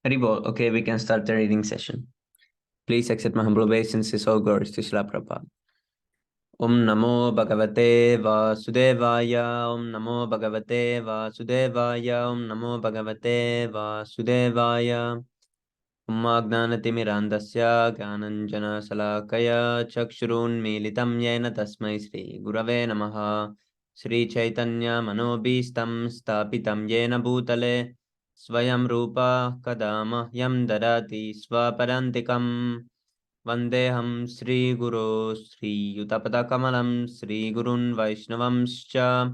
Haribol, okay, we can start the reading session. Please accept my humble obeisances, all glories to Srila Prabhupada. Om Namo Bhagavate Vasudevaya, Om Namo Bhagavate Vasudevaya, Om Namo Bhagavate Vasudevaya. Om Agnanatimirandasya Gyananjana Salakaya Chakshurunmilitam Yena Tasmai Sri Gurave Namaha. Sri Chaitanya Manobhistam Stapitam Yena Bhutale Swayam Rupa Kadama Yam Dadati Swaparantikam Vandeham Sri Guru Sri Yutapatakamalam Sri Gurun Vaishnavamscha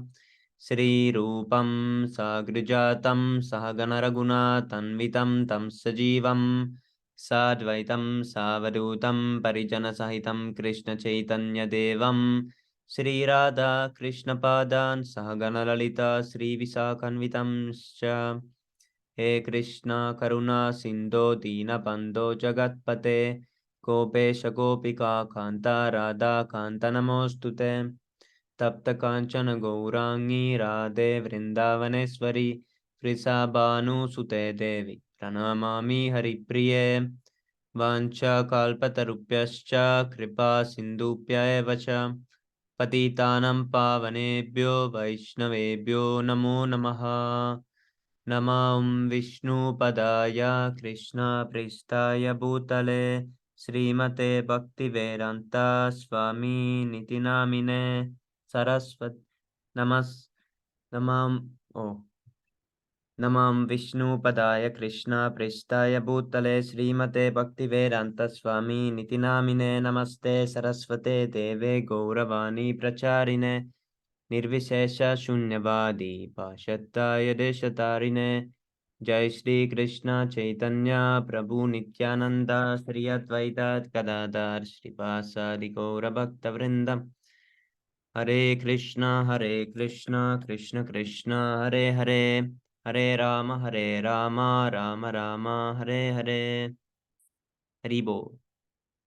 Sri Rupam Sagrijatam Sahaganaraguna Tanvitam Tam Sajivam Sadvaitam Savadutam Parijana Sahitam Krishna Chaitanya Devam Sri Radha Krishna Padan Sahagana Lalita Sri Visakanvitamscha He Krishna Karuna Sindho Dina Bando Jagatpate Kopesha Gopika Kanta Radha Kanta Namostute Tapta Kanchana Gaurangi Radhe Vrindavaneshwari Banu Sute Devi Pranamami Haripriye Vancha Kalpatarupyascha Kripa Sindhupya Evacha Patitanam Pavanebhyo Vaishnavebhyo Namo Namaha Namam Vishnu Padaya Krishna Pristaya Bhutale Srimate Bhakti Vedanta Swami Nitinamine Saraswat Namam Vishnu Padaya Krishna Pristaya Bhutale Srimate Bhakti Vedanta Swami Nitinamine Namaste Saraswate Deve Gauravani Pracharine Nirvishesha Shunyavadi Pashattaya Deshatarine Jai Shri Krishna Chaitanya Prabhu Nityananda Sri Advaita Gadadhar Srivasadi Gaura Bhakta Vrindam Hare Krishna Krishna Krishna Hare Hare Hare Rama Rama Rama Hare Hare Haribo.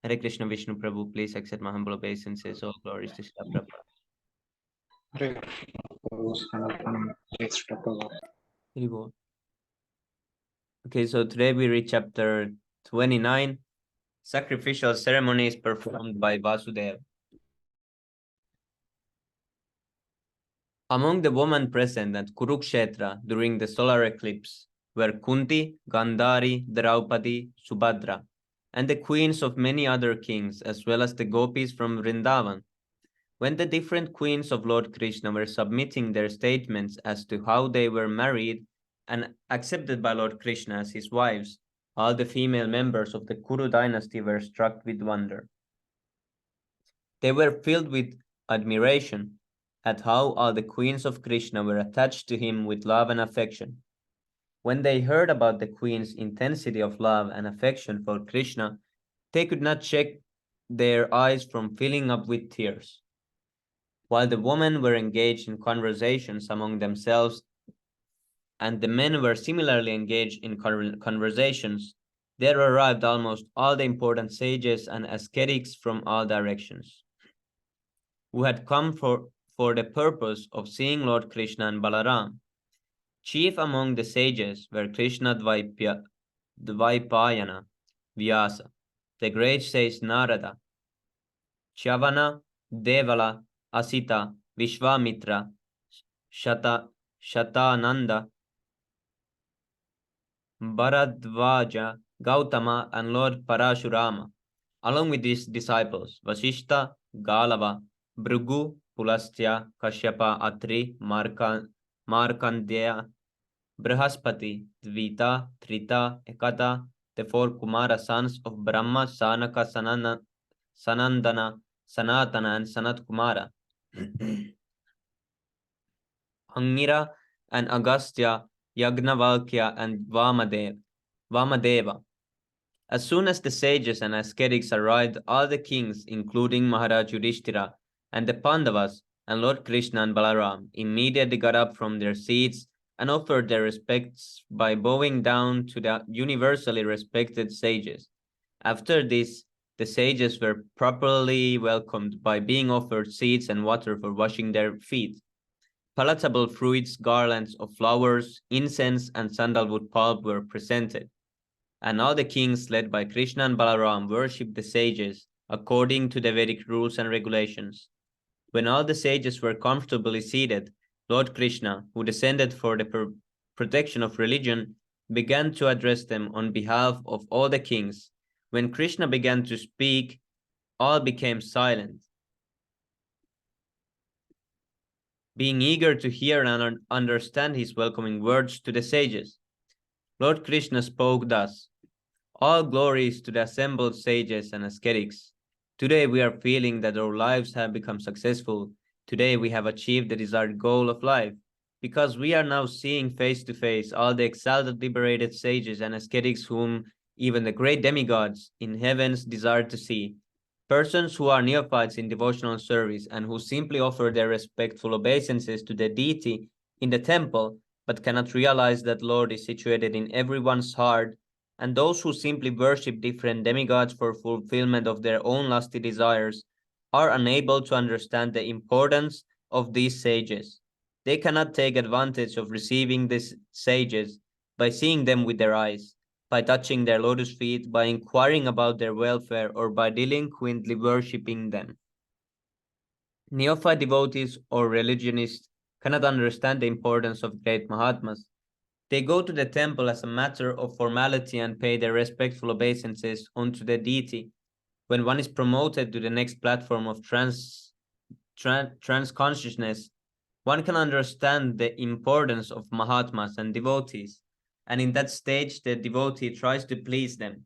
Hare Krishna Vishnu Prabhu, please accept my humble obeisances. All glories to Srila Prabhupada. Hare Haribo. Okay, so today we read chapter 29, sacrificial ceremonies performed by Vasudeva. Among the women present at Kurukshetra during the solar eclipse were Kunti, Gandhari, Draupadi, Subhadra, and the queens of many other kings, as well as the gopis from Vrindavan. When the different queens of Lord Krishna were submitting their statements as to how they were married and accepted by Lord Krishna as his wives, all the female members of the Kuru dynasty were struck with wonder. They were filled with admiration at how all the queens of Krishna were attached to him with love and affection. When they heard about the queen's intensity of love and affection for Krishna, they could not check their eyes from filling up with tears. While the women were engaged in conversations among themselves and the men were similarly engaged in conversations, there arrived almost all the important sages and ascetics from all directions, who had come for the purpose of seeing Lord Krishna and Balaram. Chief among the sages were Krishna Dvaipayana, Vyasa, the great sage Narada, Chavana, Devala, Asita, Vishwamitra, Shatananda, Bharadvaja, Gautama, and Lord Parashurama, along with his disciples Vasishta, Galava, Bhrigu, Pulastya, Kashyapa, Atri, Markandeya, Brihaspati, Dvita, Trita, Ekata, the four Kumara sons of Brahma, Sanaka, Sanandana, Sanatana, and Sanat Kumara, Angira and Agastya, Yagnavalkya, and Vamadeva. As soon as the sages and ascetics arrived, all the kings, including Maharaj Yudhishthira and the Pandavas and Lord Krishna and Balaram, immediately got up from their seats and offered their respects by bowing down to the universally respected sages. After this, the sages were properly welcomed by being offered seeds and water for washing their feet. Palatable fruits, garlands of flowers, incense, and sandalwood pulp were presented. and all the kings led by Krishna and Balaram worshipped the sages according to the Vedic rules and regulations. When all the sages were comfortably seated, Lord Krishna, who descended for the protection of religion, began to address them on behalf of all the kings. When Krishna began to speak, all became silent, being eager to hear and understand his welcoming words to the sages. Lord Krishna spoke thus: All glories to the assembled sages and ascetics. Today we are feeling that our lives have become successful. Today we have achieved the desired goal of life, because we are now seeing face to face all the exalted liberated sages and ascetics whom even the great demigods in heavens desire to see. Persons who are neophytes in devotional service and who simply offer their respectful obeisances to the deity in the temple, but cannot realize that Lord is situated in everyone's heart, and those who simply worship different demigods for fulfillment of their own lusty desires are unable to understand the importance of these sages. They cannot take advantage of receiving these sages by seeing them with their eyes, by touching their lotus feet, by inquiring about their welfare, or by delinquently worshipping them. Neophyte devotees or religionists cannot understand the importance of great Mahatmas. They go to the temple as a matter of formality and pay their respectful obeisances unto the deity. When one is promoted to the next platform of trans consciousness, one can understand the importance of Mahatmas and devotees, and in that stage the devotee tries to please them.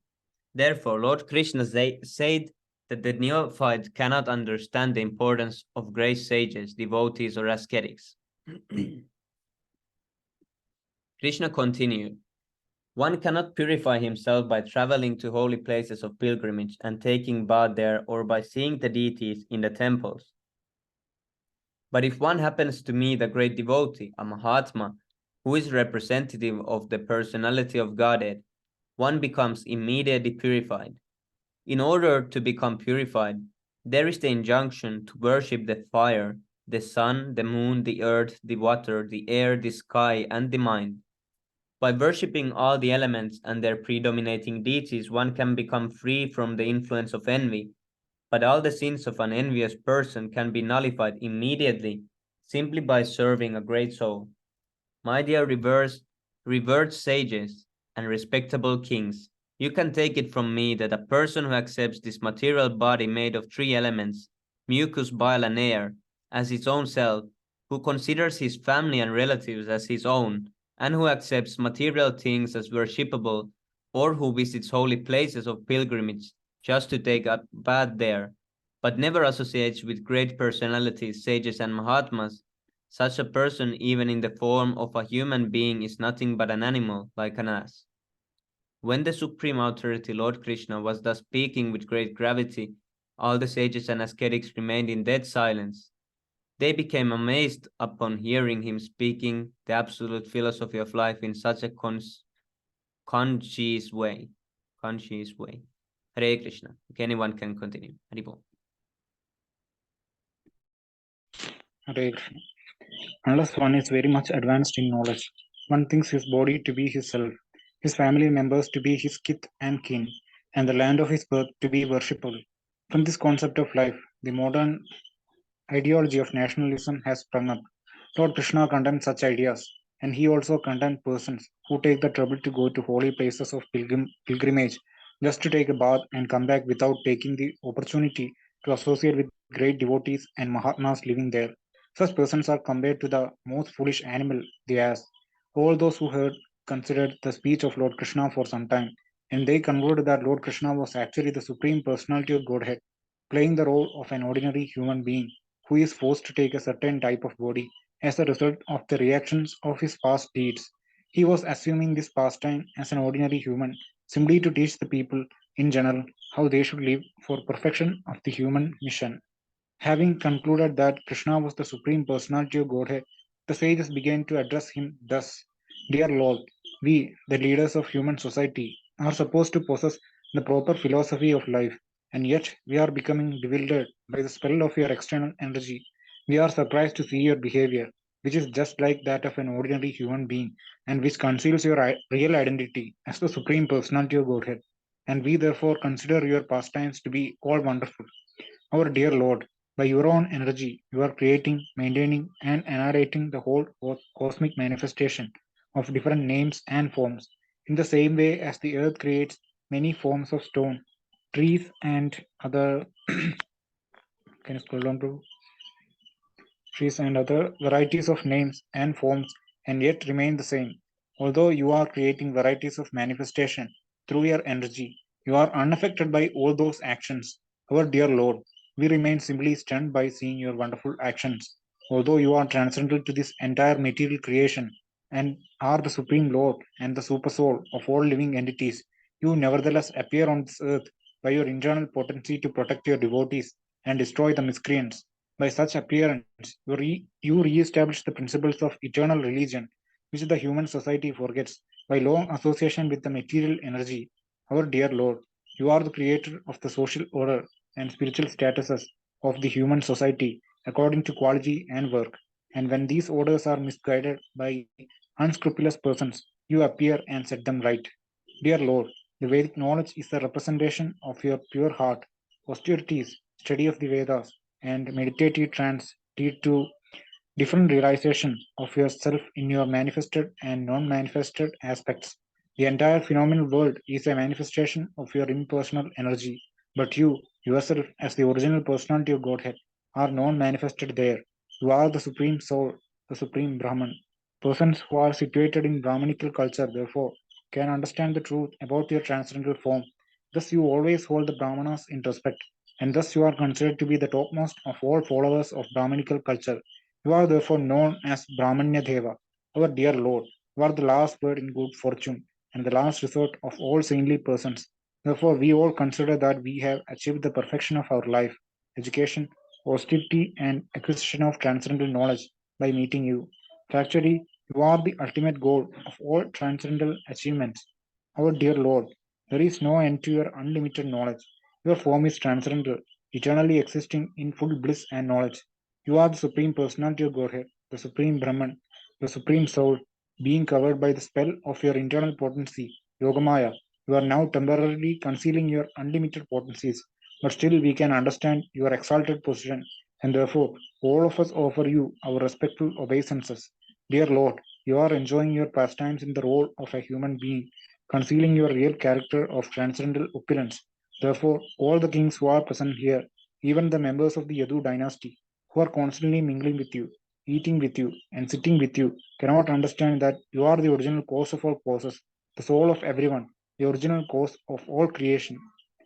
Therefore, Lord Krishna said that the neophyte cannot understand the importance of great sages, devotees, or ascetics. Krishna continued, One cannot purify himself by traveling to holy places of pilgrimage and taking bath there, or by seeing the deities in the temples. But if one happens to meet a great devotee, a Mahatma, who is representative of the personality of Godhead, one becomes immediately purified. In order to become purified, there is the injunction to worship the fire, the sun, the moon, the earth, the water, the air, the sky, and the mind. By worshipping all the elements and their predominating deities, one can become free from the influence of envy, but all the sins of an envious person can be nullified immediately simply by serving a great soul. My dear revered sages and respectable kings, you can take it from me that a person who accepts this material body made of three elements, mucus, bile, and air, as his own self, who considers his family and relatives as his own, and who accepts material things as worshipable, or who visits holy places of pilgrimage just to take a bath there, but never associates with great personalities, sages, and Mahatmas, such a person, even in the form of a human being, is nothing but an animal, like an ass. When the Supreme Authority, Lord Krishna, was thus speaking with great gravity, all the sages and ascetics remained in dead silence. They became amazed upon hearing him speaking the absolute philosophy of life in such a conscious way. Conscious way. Hare Krishna. Okay, anyone can continue. Haribol. Hare Krishna. Unless one is very much advanced in knowledge, one thinks his body to be his self, his family members to be his kith and kin, and the land of his birth to be worshipable. From this concept of life, the modern ideology of nationalism has sprung up. Lord Krishna condemned such ideas, and he also condemned persons who take the trouble to go to holy places of pilgrimage just to take a bath and come back without taking the opportunity to associate with great devotees and Mahatmas living there. Such persons are compared to the most foolish animal, the ass. All those who heard considered the speech of Lord Krishna for some time, and they concluded that Lord Krishna was actually the supreme personality of Godhead, playing the role of an ordinary human being who is forced to take a certain type of body as a result of the reactions of his past deeds. He was assuming this pastime as an ordinary human simply to teach the people in general how they should live for perfection of the human mission. Having concluded that Krishna was the supreme personality of Godhead, the sages began to address him thus: Dear Lord, we, the leaders of human society, are supposed to possess the proper philosophy of life, and yet we are becoming bewildered by the spell of your external energy. We are surprised to see your behavior. which is just like that of an ordinary human being, and which conceals your real identity as the Supreme Personality of Godhead. And we therefore consider your pastimes to be all wonderful. Our dear Lord, by your own energy, you are creating, maintaining, and narrating the whole cosmic manifestation of different names and forms, in the same way as the earth creates many forms of stone, trees, and other. Can you scroll down to trees and other varieties of names and forms, and yet remain the same. Although you are creating varieties of manifestation through your energy, you are unaffected by all those actions. Our dear Lord, we remain simply stunned by seeing your wonderful actions. Although you are transcendental to this entire material creation and are the Supreme Lord and the Super Soul of all living entities, you nevertheless appear on this earth by your internal potency to protect your devotees and destroy the miscreants. By such appearance, you re-establish the principles of eternal religion, which the human society forgets by long association with the material energy. Our dear Lord, you are the creator of the social order and spiritual statuses of the human society according to quality and work. And when these orders are misguided by unscrupulous persons, you appear and set them right. Dear Lord, the Vedic knowledge is the representation of your pure heart. Austerities, study of the Vedas, and meditative trance lead to different realization of yourself in your manifested and non-manifested aspects. The entire phenomenal world is a manifestation of your impersonal energy, but you, yourself, as the original personality of Godhead, are non-manifested there. You are the supreme soul, the supreme Brahman. Persons who are situated in Brahmanical culture, therefore, can understand the truth about your transcendental form. Thus, you always hold the Brahmanas in respect, and thus you are considered to be the topmost of all followers of Brahmanical culture. You are therefore known as Brahmanya Deva, our dear Lord. You are the last word in good fortune and the last resort of all saintly persons. Therefore, we all consider that we have achieved the perfection of our life, education, austerity, and acquisition of transcendental knowledge by meeting you. Actually, you are the ultimate goal of all transcendental achievements. Our dear Lord, there is no end to your unlimited knowledge. Your form is transcendental, eternally existing in full bliss and knowledge. You are the Supreme Personality of Godhead, the Supreme Brahman, the Supreme Soul, being covered by the spell of your internal potency, Yogamaya. You are now temporarily concealing your unlimited potencies, but still we can understand your exalted position, and therefore all of us offer you our respectful obeisances. Dear Lord, you are enjoying your pastimes in the role of a human being, concealing your real character of transcendental opulence. Therefore, all the kings who are present here, even the members of the Yadu dynasty, who are constantly mingling with you, eating with you, and sitting with you, cannot understand that you are the original cause of all causes, the soul of everyone, the original cause of all creation.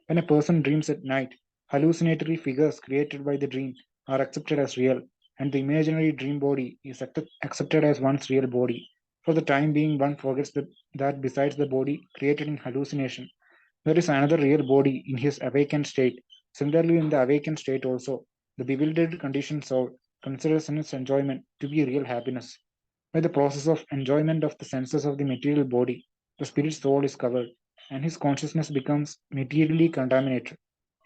When a person dreams at night, hallucinatory figures created by the dream are accepted as real, and the imaginary dream body is accepted as one's real body. For the time being, one forgets that besides the body created in hallucination, there is another real body in his awakened state. Similarly, in the awakened state also, the bewildered conditioned soul considers its enjoyment to be real happiness. By the process of enjoyment of the senses of the material body, the spirit soul is covered, and his consciousness becomes materially contaminated.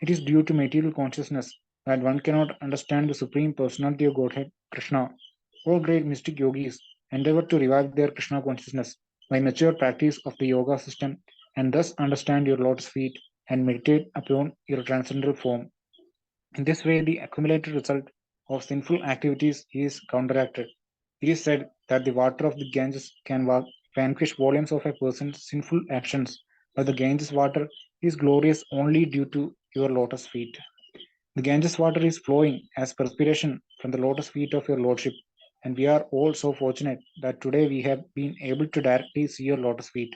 It is due to material consciousness that one cannot understand the Supreme Personality of Godhead, Krishna. All great mystic yogis endeavor to revive their Krishna consciousness by mature practice of the yoga system and thus understand your lotus feet and meditate upon your transcendental form. In this way, the accumulated result of sinful activities is counteracted. It is said that the water of the Ganges can vanquish volumes of a person's sinful actions, but the Ganges water is glorious only due to your lotus feet. The Ganges water is flowing as perspiration from the lotus feet of your Lordship, and we are all so fortunate that today we have been able to directly see your lotus feet.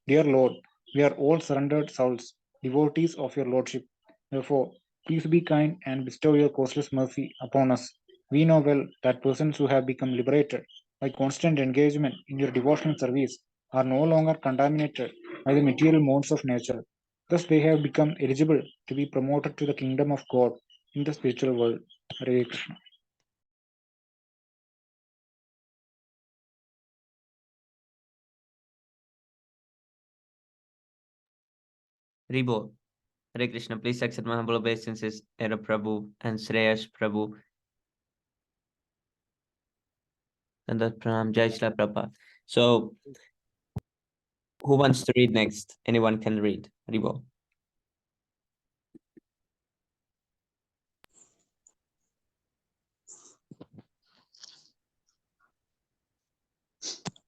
Dear Lord, we are all surrendered souls, devotees of your Lordship. Therefore, please be kind and bestow your causeless mercy upon us. We know well that persons who have become liberated by constant engagement in your devotional service are no longer contaminated by the material modes of nature. Thus, they have become eligible to be promoted to the kingdom of God in the spiritual world. Hare Krishna. Ribo. Hare Krishna, please accept my humble obeisances, Era Prabhu and Shreyas Prabhu. And that's Pranam. Jai Shri Prabhupada. So, who wants to read next? Anyone can read. Haribo.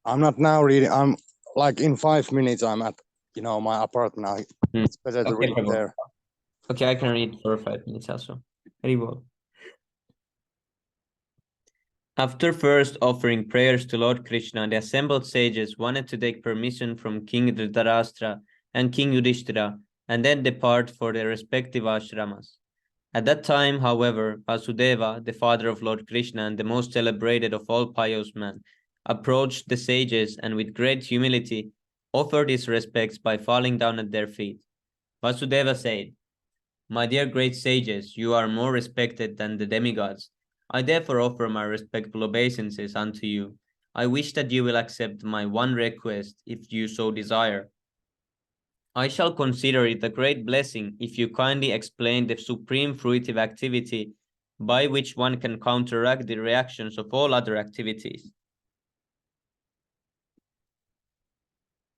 I'm not now reading. I'm like in 5 minutes. I'm at my apartment. It's better to Okay, read Prabhu. there. Okay, I can read for 5 minutes also. Haribo. After first offering prayers to Lord Krishna, the assembled sages wanted to take permission from King Dhritarashtra and King Yudhishthira and then depart for their respective ashramas. At that time, however, Vasudeva, the father of Lord Krishna and the most celebrated of all pious men, approached the sages and with great humility offered his respects by falling down at their feet. Vasudeva said, "My dear great sages, you are more respected than the demigods. I therefore offer my respectful obeisances unto you. I wish that you will accept my one request if you so desire. I shall consider it a great blessing if you kindly explain the supreme fruitive activity by which one can counteract the reactions of all other activities."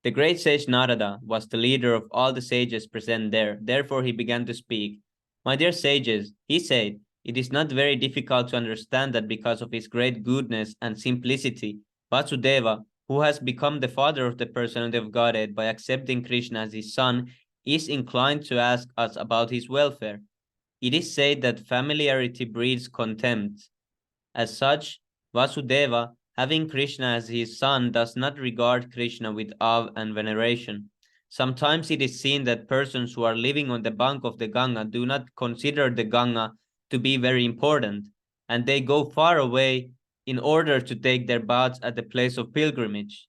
The great sage Narada was the leader of all the sages present there. Therefore he began to speak. "My dear sages," he said, "it is not very difficult to understand that because of his great goodness and simplicity, Vasudeva, who has become the father of the personality of Godhead by accepting Krishna as his son, is inclined to ask us about his welfare. It is said that familiarity breeds contempt. As such, Vasudeva, having Krishna as his son, does not regard Krishna with awe and veneration. Sometimes it is seen that persons who are living on the bank of the Ganga do not consider the Ganga to be very important, and they go far away in order to take their baths at the place of pilgrimage.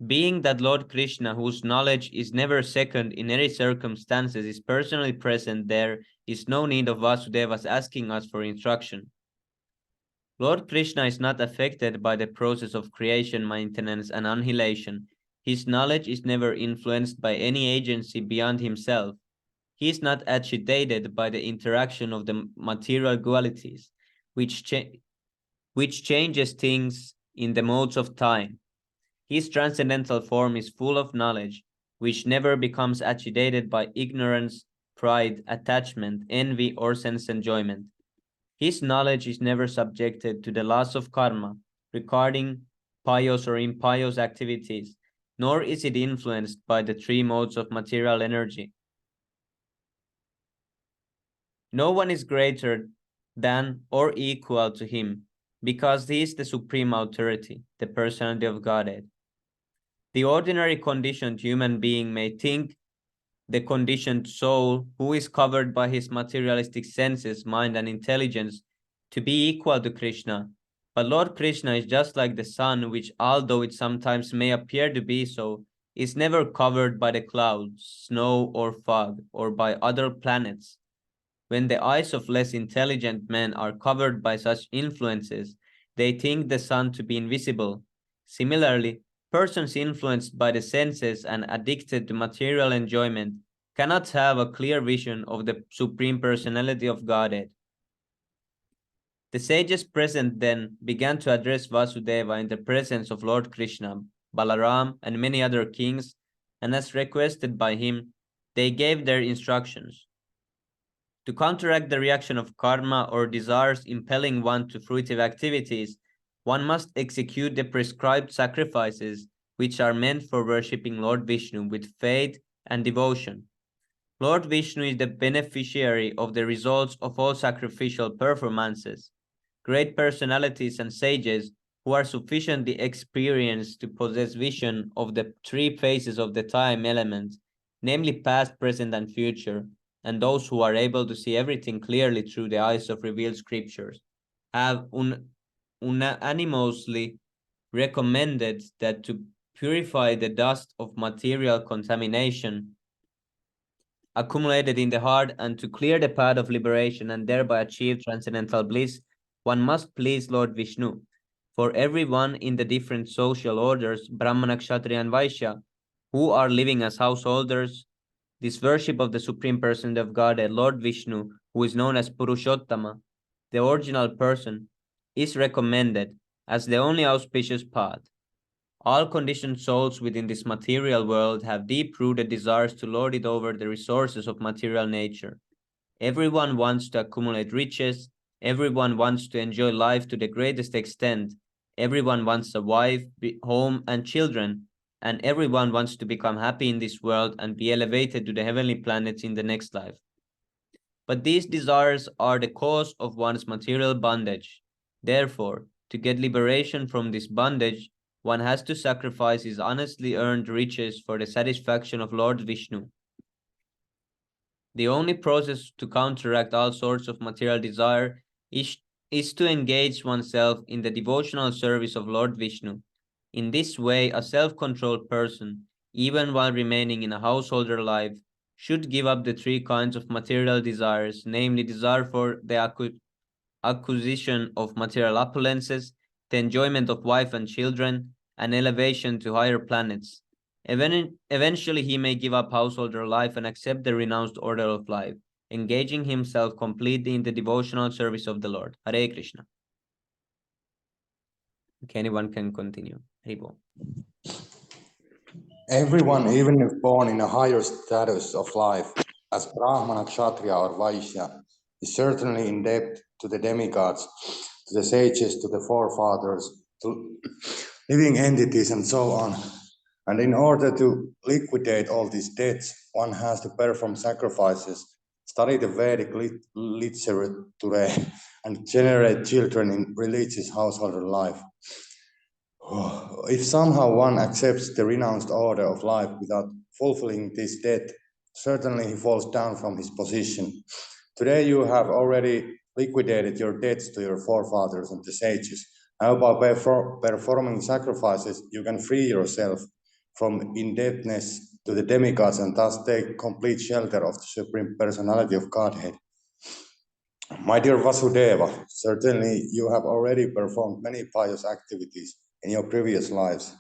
Being that Lord Krishna, whose knowledge is never second in any circumstances, is personally present, there is no need of Vasudeva's asking us for instruction. Lord Krishna is not affected by the process of creation, maintenance, and annihilation. His knowledge is never influenced by any agency beyond himself. He is not agitated by the interaction of the material qualities, which changes things in the modes of time. His transcendental form is full of knowledge, which never becomes agitated by ignorance, pride, attachment, envy, or sense enjoyment. His knowledge is never subjected to the laws of karma regarding pious or impious activities, nor is it influenced by the three modes of material energy. No one is greater than or equal to him, because he is the supreme authority, the personality of Godhead. The ordinary conditioned human being may think the conditioned soul, who is covered by his materialistic senses, mind, and intelligence, to be equal to Krishna. But Lord Krishna is just like the sun, which, although it sometimes may appear to be so, is never covered by the clouds, snow, or fog, or by other planets. When the eyes of less intelligent men are covered by such influences, they think the sun to be invisible. Similarly, persons influenced by the senses and addicted to material enjoyment cannot have a clear vision of the Supreme Personality of Godhead. The sages present then began to address Vasudeva in the presence of Lord Krishna, Balaram, and many other kings, and as requested by him, they gave their instructions. To counteract the reaction of karma or desires impelling one to fruitive activities, one must execute the prescribed sacrifices which are meant for worshipping Lord Vishnu with faith and devotion. Lord Vishnu is the beneficiary of the results of all sacrificial performances. Great personalities and sages who are sufficiently experienced to possess vision of the three phases of the time element, namely past, present, and future, and those who are able to see everything clearly through the eyes of revealed scriptures, have unanimously recommended that to purify the dust of material contamination accumulated in the heart and to clear the path of liberation and thereby achieve transcendental bliss, one must please Lord Vishnu. For everyone in the different social orders, Brahmana, Kshatriya, and Vaishya, who are living as householders, this worship of the Supreme Person of Godhead, Lord Vishnu, who is known as Purushottama, the original person, is recommended, as the only auspicious path. All conditioned souls within this material world have deep-rooted desires to lord it over the resources of material nature. Everyone wants to accumulate riches, everyone wants to enjoy life to the greatest extent, everyone wants a wife, home, and children, and everyone wants to become happy in this world and be elevated to the heavenly planets in the next life. But these desires are the cause of one's material bondage. Therefore, to get liberation from this bondage, one has to sacrifice his honestly earned riches for the satisfaction of Lord Vishnu. The only process to counteract all sorts of material desire is to engage oneself in the devotional service of Lord Vishnu. In this way, a self-controlled person, even while remaining in a householder life, should give up the three kinds of material desires, namely desire for the acquisition of material opulences, the enjoyment of wife and children, and elevation to higher planets. Eventually, he may give up householder life and accept the renounced order of life, engaging himself completely in the devotional service of the Lord. Hare Krishna. Okay, anyone can continue. Haribo. Everyone, even if born in a higher status of life, as Brahmana, Kshatriya, or Vaishya, is certainly in debt to the demigods, to the sages, to the forefathers, to living entities, and so on. And in order to liquidate all these debts, one has to perform sacrifices, study the Vedic literature, and generate children in religious householder life. If somehow one accepts the renounced order of life without fulfilling this debt, certainly he falls down from his position. Today you have already liquidated your debts to your forefathers and the sages. Now by performing sacrifices, you can free yourself from indebtedness to the demigods and thus take complete shelter of the Supreme Personality of Godhead. My dear Vasudeva, certainly you have already performed many pious activities in your previous lives.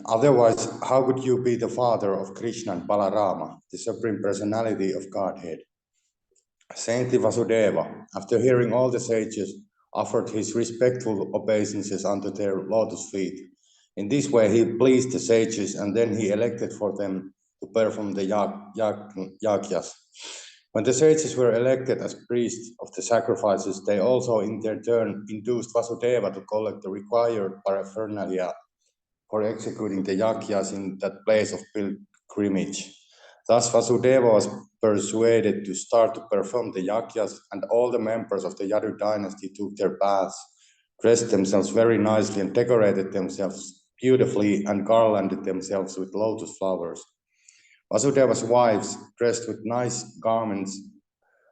Otherwise, how could you be the father of Krishna and Balarama, the Supreme Personality of Godhead? Saint Vasudeva, after hearing all the sages, offered his respectful obeisances unto their lotus feet. In this way, he pleased the sages, and then he elected for them to perform the yagyas. When the sages were elected as priests of the sacrifices, they also in their turn induced Vasudeva to collect the required paraphernalia for executing the yagyas in that place of pilgrimage. Thus Vasudeva was persuaded to start to perform the yagyas, and all the members of the Yadu dynasty took their baths, dressed themselves very nicely and decorated themselves beautifully and garlanded themselves with lotus flowers. Vasudeva's wives, dressed with nice garments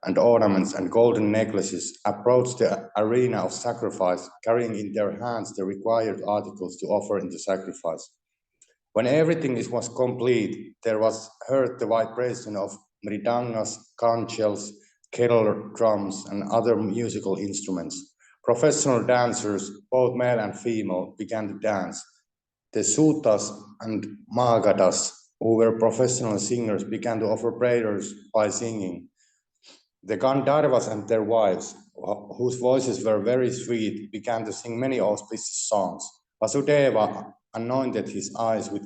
and ornaments and golden necklaces, approached the arena of sacrifice, carrying in their hands the required articles to offer in the sacrifice. When everything was complete, there was heard the vibration of mridangas, conchs, kettle drums, and other musical instruments. Professional dancers, both male and female, began to dance. The Sutas and Magadas, who were professional singers, began to offer prayers by singing. The Gandharvas and their wives, whose voices were very sweet, began to sing many auspicious songs. Vasudeva anointed his eyes with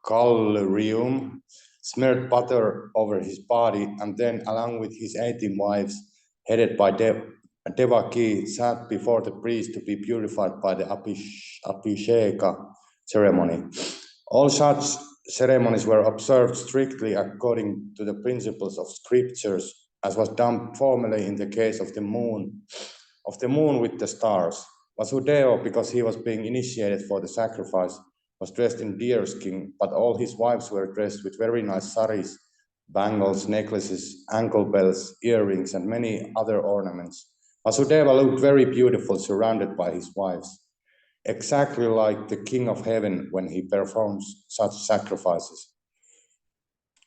collyrium, smeared butter over his body, and then, along with his 18 wives, headed by Devaki, sat before the priest to be purified by the Abhisheka ceremony. All such ceremonies were observed strictly according to the principles of scriptures, as was done formerly in the case of the moon with the stars. Vasudeva, because he was being initiated for the sacrifice, was dressed in deerskin, but all his wives were dressed with very nice saris, bangles, necklaces, ankle bells, earrings, and many other ornaments. Vasudeva looked very beautiful, surrounded by his wives, exactly like the King of Heaven when he performs such sacrifices.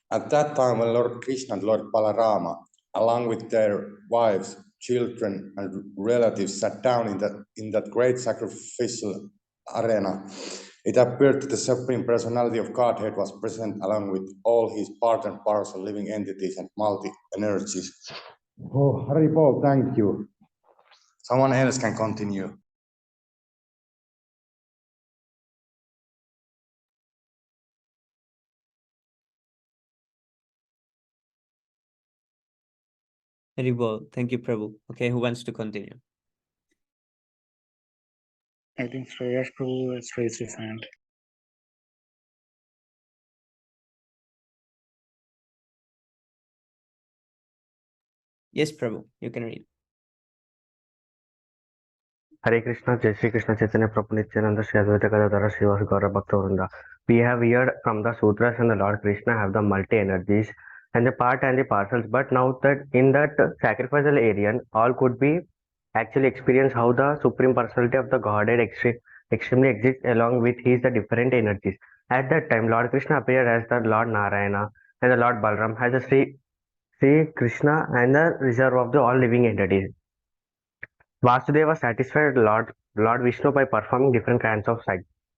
At that time, when Lord Krishna and Lord Balarama, along with their wives, children, and relatives, sat down in that great sacrificial arena, it appeared that the Supreme Personality of Godhead was present along with all his part and parcel living entities and multi-energies. Oh, Haribol, thank you. Someone else can continue. Very well. Thank you, Prabhu. Okay, who wants to continue? I think Shreyash Prabhu has raised his hand. Yes, Prabhu, you can read. Hare Krishna, Jai Shri Krishna Chaitanya Prabhu Nityananda Shri Advaita Gadadhara Srivas Gaura Bhakta Vrinda. We have heard from the sutras and the Lord Krishna have the multi energies and the part and the parcels, but now that in that sacrificial area, all could be actually experience how the supreme personality of the Godhead extremely exists along with his the different energies. At that time, Lord Krishna appeared as the Lord Narayana and the Lord Balram as the Sri Krishna and the reserve of the all living entities. Vasudeva satisfied Lord Vishnu by performing different kinds of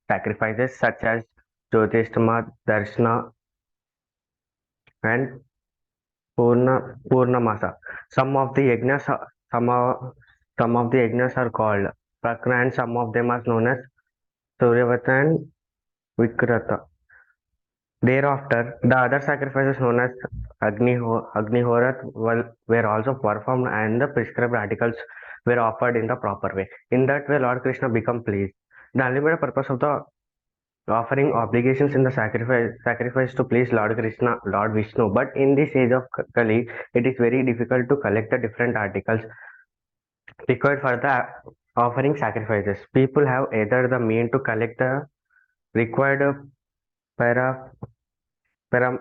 sacrifices such as Jyotishtama, Darshana, and Purnamasa. Some of the yajnas are called Prakna and some of them are known as Suryavata and Vikrata. Thereafter, the other sacrifices known as Agnihorat were also performed and the prescribed articles were offered in the proper way. In that way, Lord Krishna became pleased. The ultimate purpose of the offering obligations in the sacrifice to please Lord Krishna, Lord Vishnu. But in this age of Kali, it is very difficult to collect the different articles required for the offering sacrifices. People have either the mean to collect the required para, para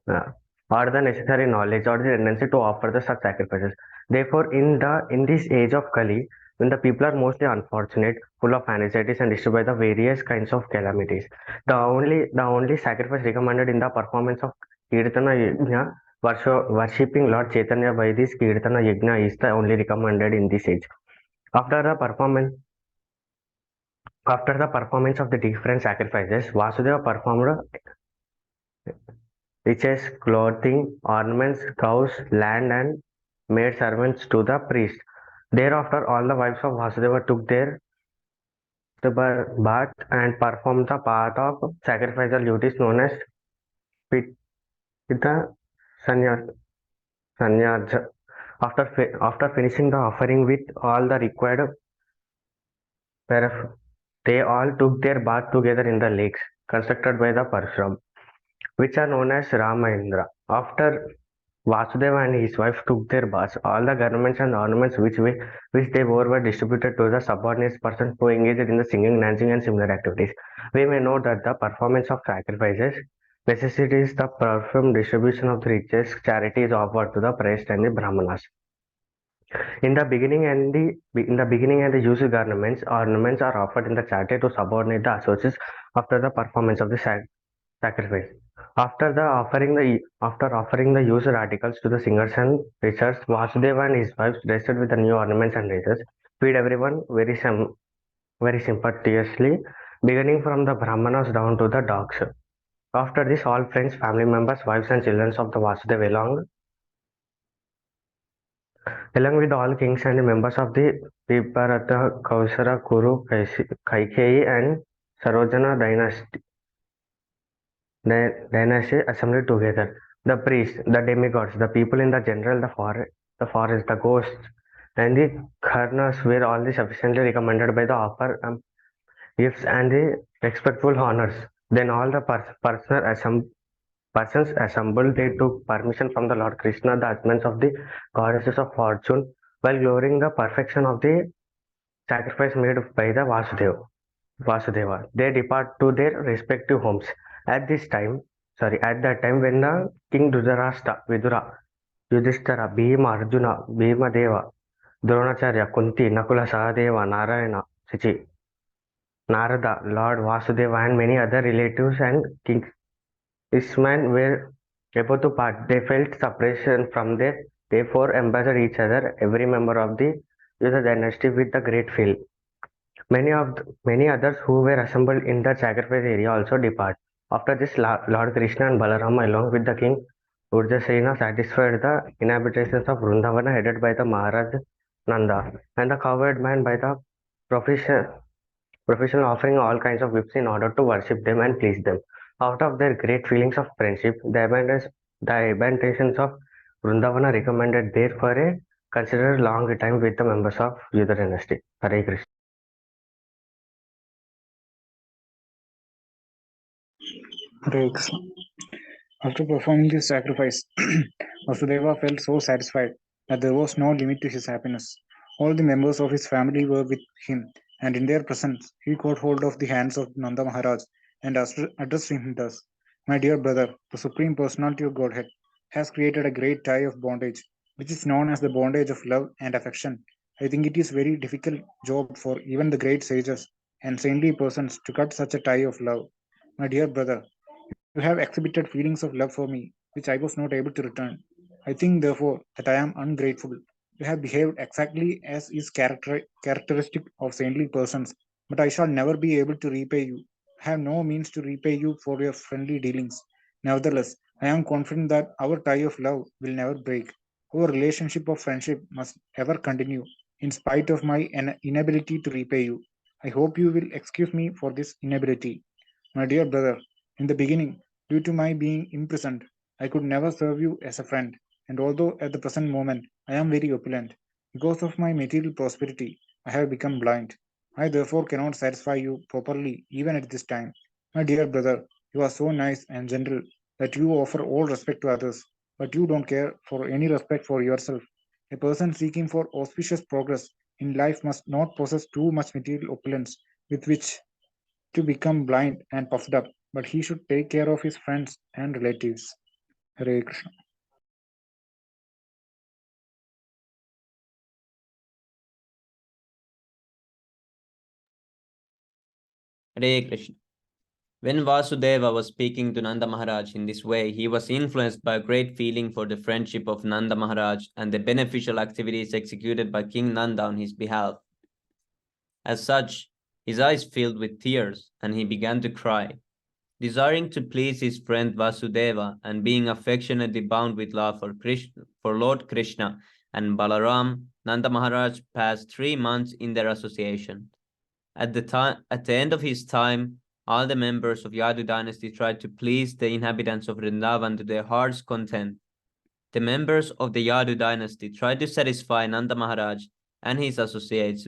uh, or the necessary knowledge or the tendency to offer the such sacrifices. Therefore, in this age of Kali, when the people are mostly unfortunate, full of anxieties and disturbed by the various kinds of calamities, the only sacrifice recommended in the performance of Kirtana Yajna, worshipping Lord Chaitanya by this Kirtana Yajna is the only recommended in this age. After the performance of the different sacrifices, Vasudeva performed riches, clothing, ornaments, cows, land, and made servants to the priest. Thereafter, all the wives of Vasudeva took their bath and performed the path of sacrificial duties known as Pita Sanyarja. After finishing the offering with all the required paraphernalia, they all took their bath together in the lakes constructed by the Parshram, which are known as Ramayandra. After Vasudeva and his wife took their baths, all the garments and ornaments which they wore were distributed to the subordinate persons who engaged in the singing, dancing, and similar activities. We may note that the performance of sacrifices necessitates the perfume distribution of the riches, charity is offered to the priest and the brahmanas. In the beginning and the used ornaments are offered in the charity to subordinate the associates after the performance of the sacrifice. After offering the used articles to the singers and preachers, Vasudeva and his wife, dressed with the new ornaments and dresses, feed everyone very sympathiously, beginning from the brahmanas down to the dogs. After this, all friends, family members, wives, and children of the Vasudeva along with all kings and members of the Viparata, Kausara, Kuru, Kaikeyi, and Sarojana dynasty assembled together. The priests, the demigods, the people in the general, the forest, the ghosts, and the Krsnas were all the sufficiently recommended by the offer gifts and the respectful honors. Then all the persons assembled, they took permission from the Lord Krishna, the husbands of the goddesses of fortune, while glorying the perfection of the sacrifice made by the Vasudeva. They depart to their respective homes. At that time when the King Dhritarashtra, Vidura, Yudhishthira, Bhima, Arjuna, Bhima Deva, Dronacharya, Kunti, Nakula, Sahadeva, Narayana, Sichi, Narada, Lord Vasudeva, and many other relatives and kings Isman were about to part. They felt separation from their therefore embraced each other, every member of the Yudha dynasty with a great feel. Many others who were assembled in the sacrifice area also depart. After this, Lord Krishna and Balarama, along with the king Urjasena, satisfied the inhabitants of Vrindavana, headed by the Maharaj Nanda, and the cowherd man by the profession, professional offering all kinds of gifts in order to worship them and please them. Out of their great feelings of friendship, the abundance of Vrindavana recommended there for a considered long time with the members of Yudha dynasty. Hare Krishna. Hare Krishna. After performing this sacrifice, Vasudeva felt so satisfied that there was no limit to his happiness. All the members of his family were with him, and in their presence, he caught hold of the hands of Nanda Maharaj and addressed him thus: "My dear brother, the Supreme Personality of Godhead has created a great tie of bondage, which is known as the bondage of love and affection. I think it is very difficult job for even the great sages and saintly persons to cut such a tie of love. My dear brother, you have exhibited feelings of love for me, which I was not able to return. I think, therefore, that I am ungrateful. You have behaved exactly as is characteristic of saintly persons, but I shall never be able to repay you. I have no means to repay you for your friendly dealings. Nevertheless, I am confident that our tie of love will never break. Our relationship of friendship must ever continue, in spite of my inability to repay you. I hope you will excuse me for this inability. My dear brother, in the beginning, due to my being imprisoned, I could never serve you as a friend, and although at the present moment I am very opulent, because of my material prosperity, I have become blind. I therefore cannot satisfy you properly even at this time. My dear brother, you are so nice and gentle that you offer all respect to others, but you don't care for any respect for yourself. A person seeking for auspicious progress in life must not possess too much material opulence with which to become blind and puffed up, but he should take care of his friends and relatives. Hare Krishna. Hare Krishna. When Vasudeva was speaking to Nanda Maharaj in this way, he was influenced by a great feeling for the friendship of Nanda Maharaj and the beneficial activities executed by King Nanda on his behalf. As such, his eyes filled with tears, and he began to cry. Desiring to please his friend Vasudeva and being affectionately bound with love for Lord Krishna and Balaram, Nanda Maharaj passed 3 months in their association. At the end of his time, all the members of Yadu dynasty tried to please the inhabitants of Vrindavan to their heart's content. The members of the Yadu dynasty tried to satisfy Nanda Maharaj and his associates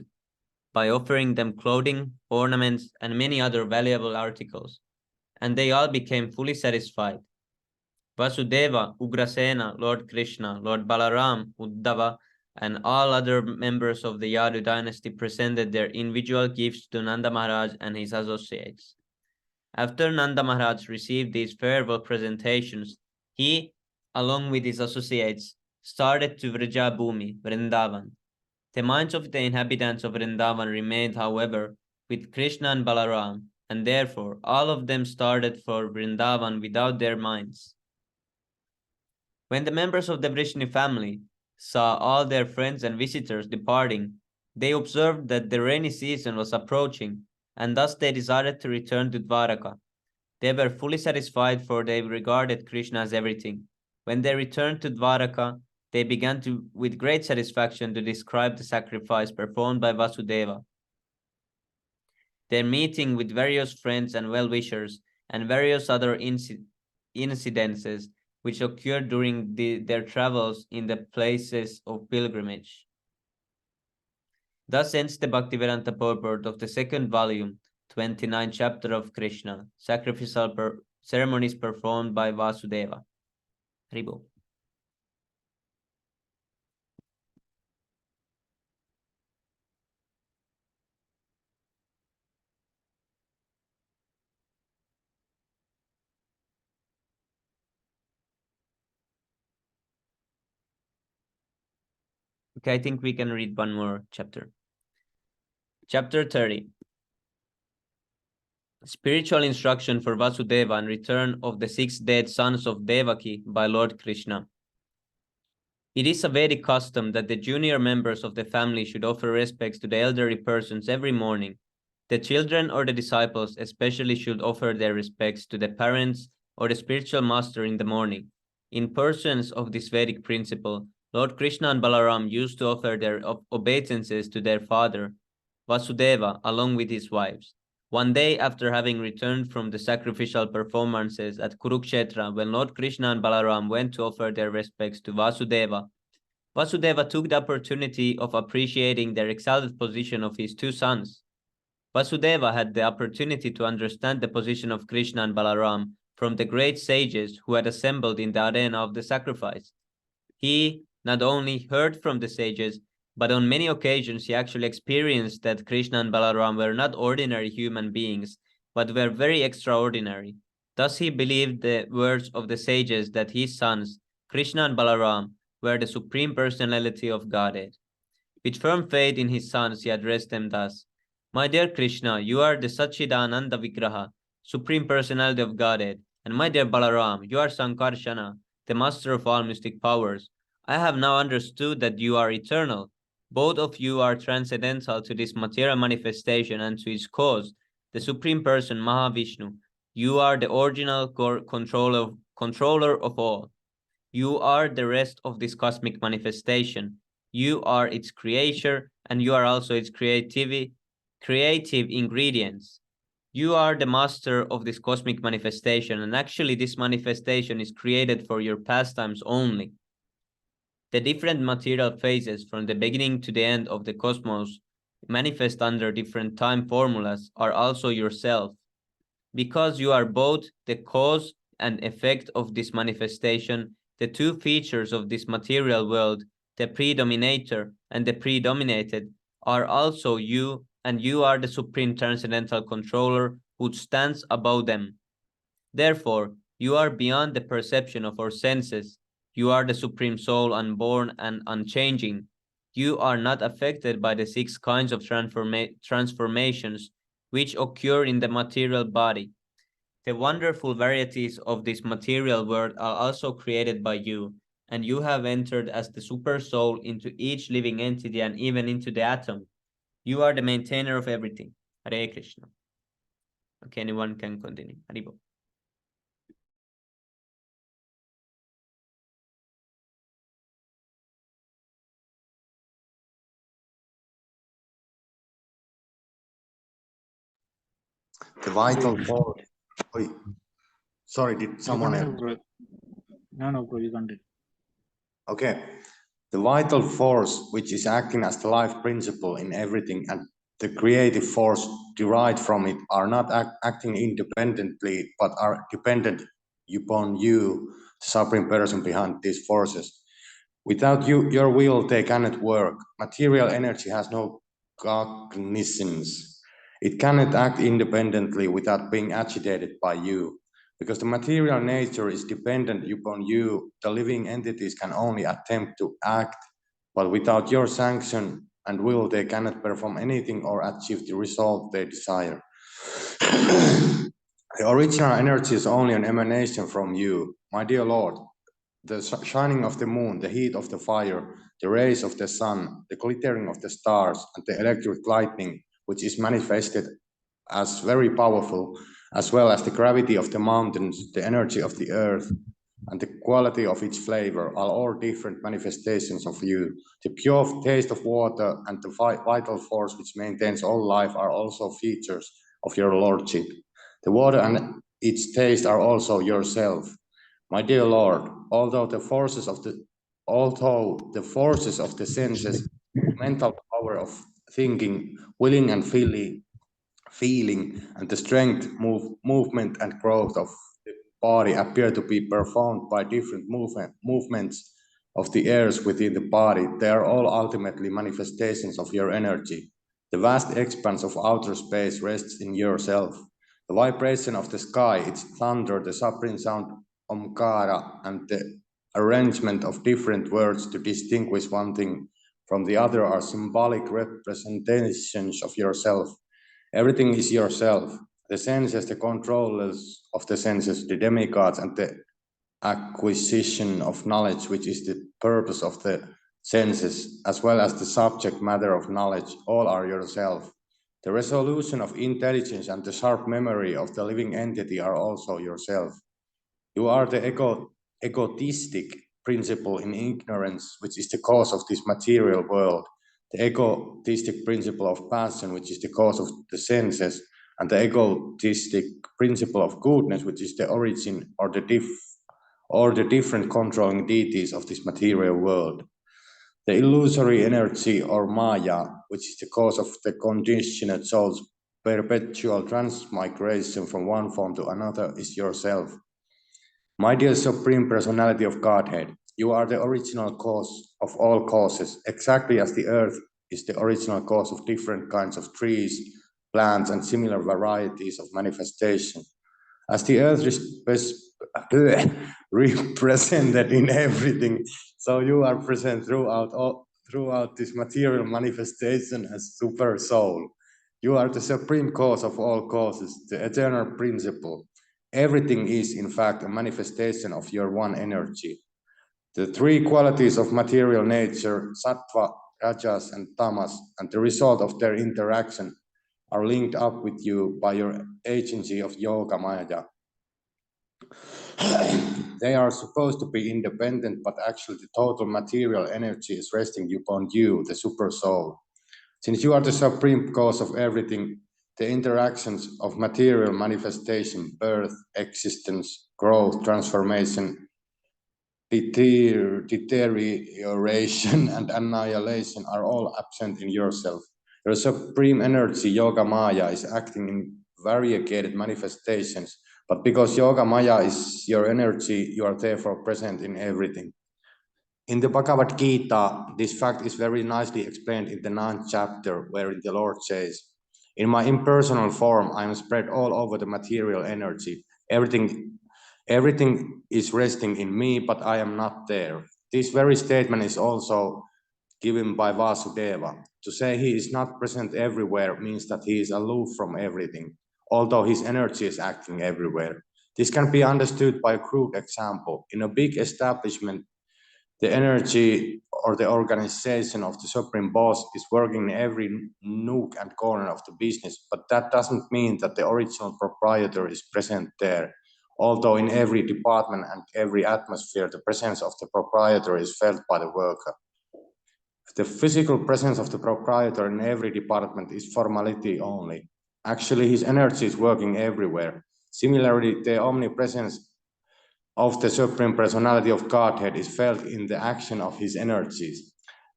by offering them clothing, ornaments, and many other valuable articles, and they all became fully satisfied. Vasudeva, Ugrasena, Lord Krishna, Lord Balaram, Uddhava, and all other members of the Yadu dynasty presented their individual gifts to Nanda Maharaj and his associates. After Nanda Maharaj received these farewell presentations, he, along with his associates, started to Vrajabhumi, Vrindavan. The minds of the inhabitants of Vrindavan remained, however, with Krishna and Balaram, and therefore all of them started for Vrindavan without their minds. When the members of the Vrishni family saw all their friends and visitors departing, they observed that the rainy season was approaching, and thus they decided to return to Dwaraka. They were fully satisfied, for they regarded Krishna as everything. When they returned to Dwaraka, they began with great satisfaction to describe the sacrifice performed by Vasudeva. Their meeting with various friends and well-wishers and various other incidences which occurred during their travels in the places of pilgrimage. Thus ends the Bhaktivedanta purport of the second volume, 29th chapter of Krishna, sacrificial ceremonies performed by Vasudeva. Haribo. Okay, I think we can read one more chapter. Chapter 30. Spiritual instruction for Vasudeva and return of the 6 dead sons of Devaki by Lord Krishna. It is a Vedic custom that the junior members of the family should offer respects to the elderly persons every morning. The children or the disciples especially should offer their respects to the parents or the spiritual master in the morning. In persons of this Vedic principle, Lord Krishna and Balaram used to offer their obeisances to their father, Vasudeva, along with his wives. One day after having returned from the sacrificial performances at Kurukshetra, when Lord Krishna and Balaram went to offer their respects to Vasudeva, Vasudeva took the opportunity of appreciating their exalted position of his two sons. Vasudeva had the opportunity to understand the position of Krishna and Balaram from the great sages who had assembled in the arena of the sacrifice. He not only heard from the sages, but on many occasions he actually experienced that Krishna and Balaram were not ordinary human beings, but were very extraordinary. Thus he believed the words of the sages that his sons, Krishna and Balaram, were the Supreme Personality of Godhead. With firm faith in his sons, he addressed them thus: My dear Krishna, you are the Satchidananda Vigraha, Supreme Personality of Godhead, and my dear Balaram, you are Sankarshana, the master of all mystic powers. I have now understood that you are eternal. Both of you are transcendental to this material manifestation and to its cause, the Supreme Person, Mahavishnu. You are the original controller of all. You are the rest of this cosmic manifestation. You are its creator, and you are also its creative ingredients. You are the master of this cosmic manifestation, and actually this manifestation is created for your pastimes only. The different material phases from the beginning to the end of the cosmos manifest under different time formulas are also yourself. Because you are both the cause and effect of this manifestation, the two features of this material world, the predominator and the predominated, are also you, and you are the supreme transcendental controller who stands above them. Therefore, you are beyond the perception of our senses. You are the supreme soul, unborn and unchanging. You are not affected by the 6 kinds of transformations which occur in the material body. The wonderful varieties of this material world are also created by you, and you have entered as the super soul into each living entity and even into the atom. You are the maintainer of everything. Hare Krishna. Okay, anyone can continue. Haribo. The vital force. Sorry, did someone else? No, bro, you can't. Okay. The vital force, which is acting as the life principle in everything, and the creative force derived from it are not acting independently, but are dependent upon you, the supreme person behind these forces. Without you, your will, they cannot work. Material energy has no cognizance. It cannot act independently without being agitated by you. Because the material nature is dependent upon you, the living entities can only attempt to act, but without your sanction and will, they cannot perform anything or achieve the result they desire. The original energy is only an emanation from you, my dear Lord. The shining of the moon, the heat of the fire, the rays of the sun, the glittering of the stars, and the electric lightning, which is manifested as very powerful, as well as the gravity of the mountains, the energy of the earth, and the quality of its flavor are all different manifestations of you. The pure taste of water and the vital force which maintains all life are also features of your lordship. The water and its taste are also yourself. My dear Lord, although the forces of the senses, mental power of thinking, willing and feeling, and the strength, movement, and growth of the body appear to be performed by different movements of the airs within the body, they are all ultimately manifestations of your energy. The vast expanse of outer space rests in yourself. The vibration of the sky, its thunder, the supreme sound Omkara, and the arrangement of different words to distinguish one thing from the other are symbolic representations of yourself. Everything is yourself. The senses, the controllers of the senses, the demigods, and the acquisition of knowledge, which is the purpose of the senses, as well as the subject matter of knowledge, all are yourself. The resolution of intelligence and the sharp memory of the living entity are also yourself. You are the egotistic principle in ignorance, which is the cause of this material world, the egotistic principle of passion, which is the cause of the senses, and the egotistic principle of goodness, which is the origin or the different controlling deities of this material world. The illusory energy or Maya, which is the cause of the conditioned soul's perpetual transmigration from one form to another, is yourself. My dear Supreme Personality of Godhead, you are the original cause of all causes, exactly as the earth is the original cause of different kinds of trees, plants, and similar varieties of manifestation. As the earth is represented in everything, so you are present throughout this material manifestation as super soul. You are the supreme cause of all causes, the eternal principle. Everything is, in fact, a manifestation of your one energy. The three qualities of material nature, sattva, rajas, and tamas, and the result of their interaction are linked up with you by your agency of yoga maya. They are supposed to be independent, but actually the total material energy is resting upon you, the super soul. Since you are the supreme cause of everything, the interactions of material manifestation, birth, existence, growth, transformation, deterioration, and annihilation are all absent in yourself. Your supreme energy, Yoga Maya, is acting in variegated manifestations, but because Yoga Maya is your energy, you are therefore present in everything. In the Bhagavad Gita, this fact is very nicely explained in the 9th chapter, wherein the Lord says, "In my impersonal form, I am spread all over the material energy. Everything is resting in me, but I am not there." This very statement is also given by Vasudeva. To say he is not present everywhere means that he is aloof from everything, although his energy is acting everywhere. This can be understood by a crude example. In a big establishment, the energy or the organization of the supreme boss is working in every nook and corner of the business, but that doesn't mean that the original proprietor is present there. Although in every department and every atmosphere, the presence of the proprietor is felt by the worker. The physical presence of the proprietor in every department is formality only. Actually, his energy is working everywhere. Similarly, the omnipresence of the Supreme Personality of Godhead is felt in the action of his energies.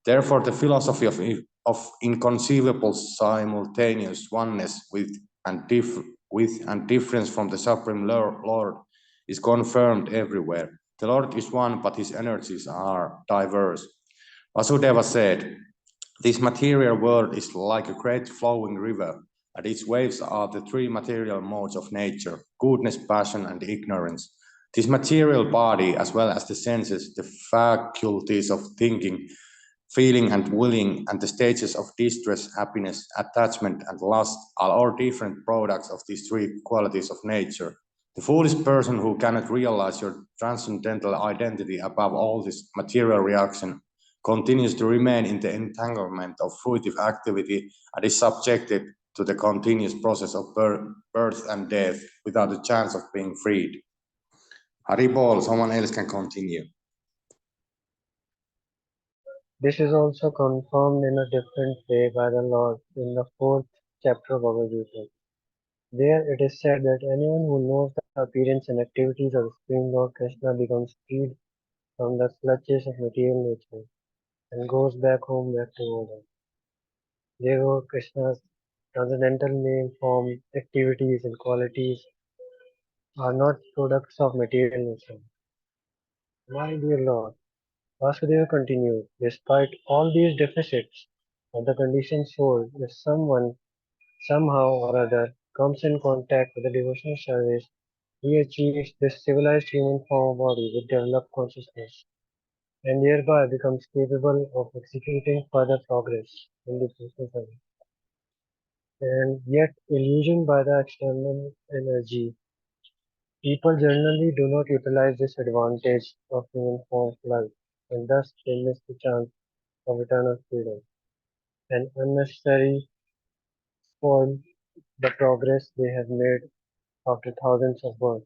Therefore, the philosophy of inconceivable simultaneous oneness with and difference from the Supreme Lord is confirmed everywhere. The Lord is one, but his energies are diverse. Vasudeva said, "This material world is like a great flowing river, and its waves are the three material modes of nature, goodness, passion, and ignorance. This material body, as well as the senses, the faculties of thinking, feeling, and willing, and the stages of distress, happiness, attachment, and lust, are all different products of these three qualities of nature. The foolish person who cannot realize your transcendental identity above all this material reaction continues to remain in the entanglement of fruitive activity and is subjected to the continuous process of birth and death without a chance of being freed." Haribol, someone else can continue. This is also confirmed in a different way by the Lord in the 4th chapter of Bhagavad Gita. There it is said that anyone who knows the appearance and activities of the Supreme Lord Krishna becomes freed from the clutches of material nature and goes back home back to order. Therefore, Krishna's transcendental name, form, activities, and qualities are not products of material nature. My dear Lord, Vasudeva continued, despite all these deficits of the conditioned soul, if someone somehow or other comes in contact with the devotional service, he achieves this civilized human form of body with developed consciousness, and thereby becomes capable of executing further progress in the devotional service. And yet, illusioned by the external energy, people generally do not utilize this advantage of human form of life, and thus they miss the chance of eternal freedom, and unnecessarily spoil the progress they have made after thousands of births.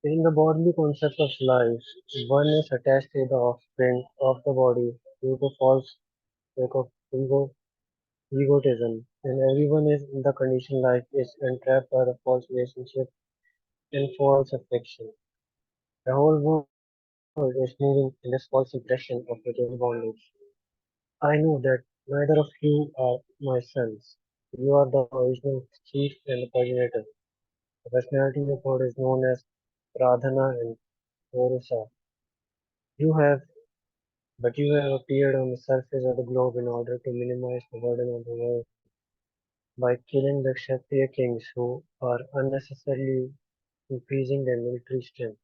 In the bodily concept of life, one is attached to the offspring of the body due to false sake of ego egotism, and everyone is in the conditioned life is entrapped by the false relationship and false affection. The whole world is moving in this false impression of material bondage. I know that neither of you are my sons. You are the original chief and the progenitor. The personality of God is known as Pradhana and Purusa. You have, but you have appeared on the surface of the globe in order to minimize the burden of the world by killing the Kshatriya kings who are unnecessarily increasing their military strength.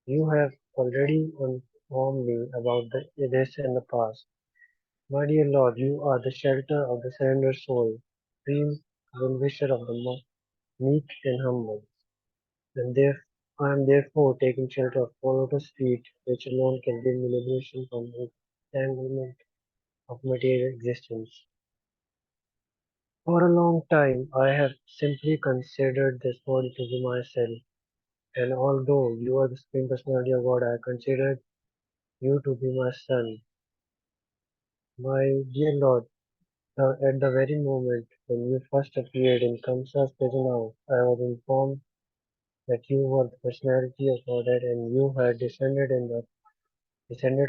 You have already informed me about this in the past. My dear Lord, you are the shelter of the surrendered soul, supreme well-wisher of the meek and humble, and I am therefore taking shelter of four lotus feet, which alone can give me liberation from the entanglement of material existence. For a long time I have simply considered this body to be myself, and although you are the Supreme Personality of God, I considered you to be my son. My dear Lord, at the very moment when you first appeared in Kamsa's prison house, I was informed that you were the personality of Godhead and you had descended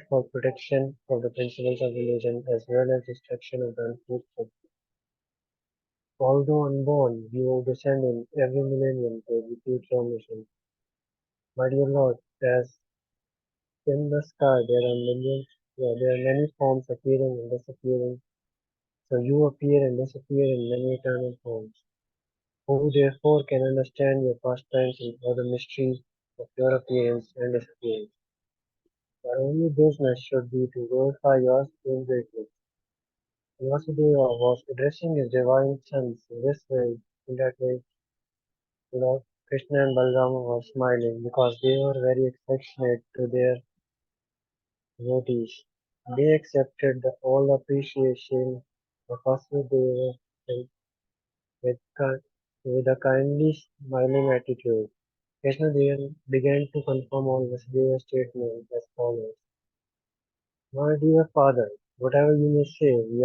for protection of the principles of religion as well as destruction of the unfruitful. Although unborn, you descend in every millennium to execute your mission. My dear Lord, as in the sky there are many forms appearing and disappearing, so you appear and disappear in many eternal forms. Who therefore can understand your pastimes or the mystery of your appearance and disappearance? Our only business should be to glorify your supreme greatness. Vasudeva was addressing his divine sons in this way, in that way, Lord Krishna and Balrama were smiling because they were very affectionate to their devotees. They accepted all the appreciation of Vasudeva with, with a kindly smiling attitude. Krishna then began to confirm all Vasudeva's statements as follows. My dear father, whatever you may say, we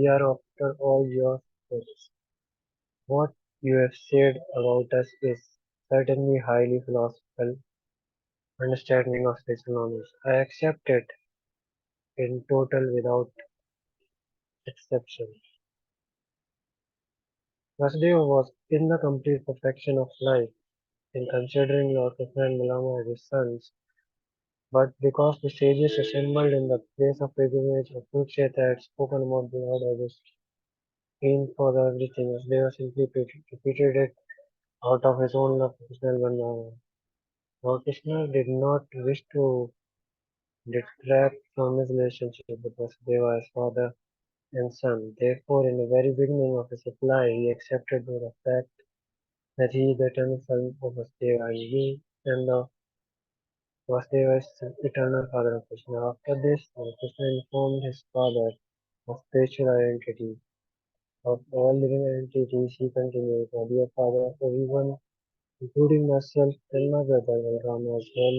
are after all your service. What you have said about us is certainly highly philosophical understanding of spiritual knowledge. I accept it in total without exception. Vasudeva was in the complete perfection of life in considering Lord Krishna and Balama as his sons, but because the sages assembled in the place of pilgrimage of Kurukshetra had spoken about the Lord as his king for everything, Vasudeva simply repeated it out of his own love for Krishna and Balama. Lord Krishna did not wish to detract from his relationship with Vasudeva as father and son. Therefore, in the very beginning of his reply, he accepted the fact that he is the eternal son of Vasudeva and he and the Vasudeva is the eternal father of Krishna. After this, Krishna informed his father of spiritual identity. Of all living entities, he continued, my dear father, everyone, including myself and my brother Balram as well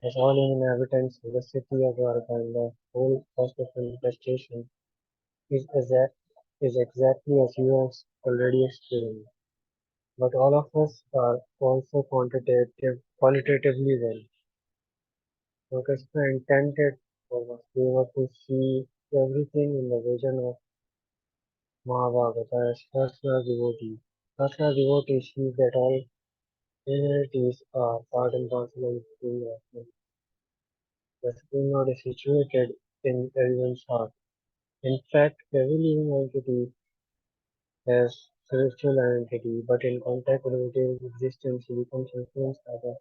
as all inhabitants of the city of Dwarka and the whole cost of manifestation is exact is exactly as you have already explained. But all of us are also qualitatively well. Orchestra intended for Vasudeva to see everything in the vision of Mahabharata as Krsna's devotee. Krsna's devotee sees that all realities are part and parcel of the Supreme Lord. The Supreme Lord is situated in everyone's heart. In fact, every living entity has spiritual identity, but in contact with material existence, he becomes influenced by the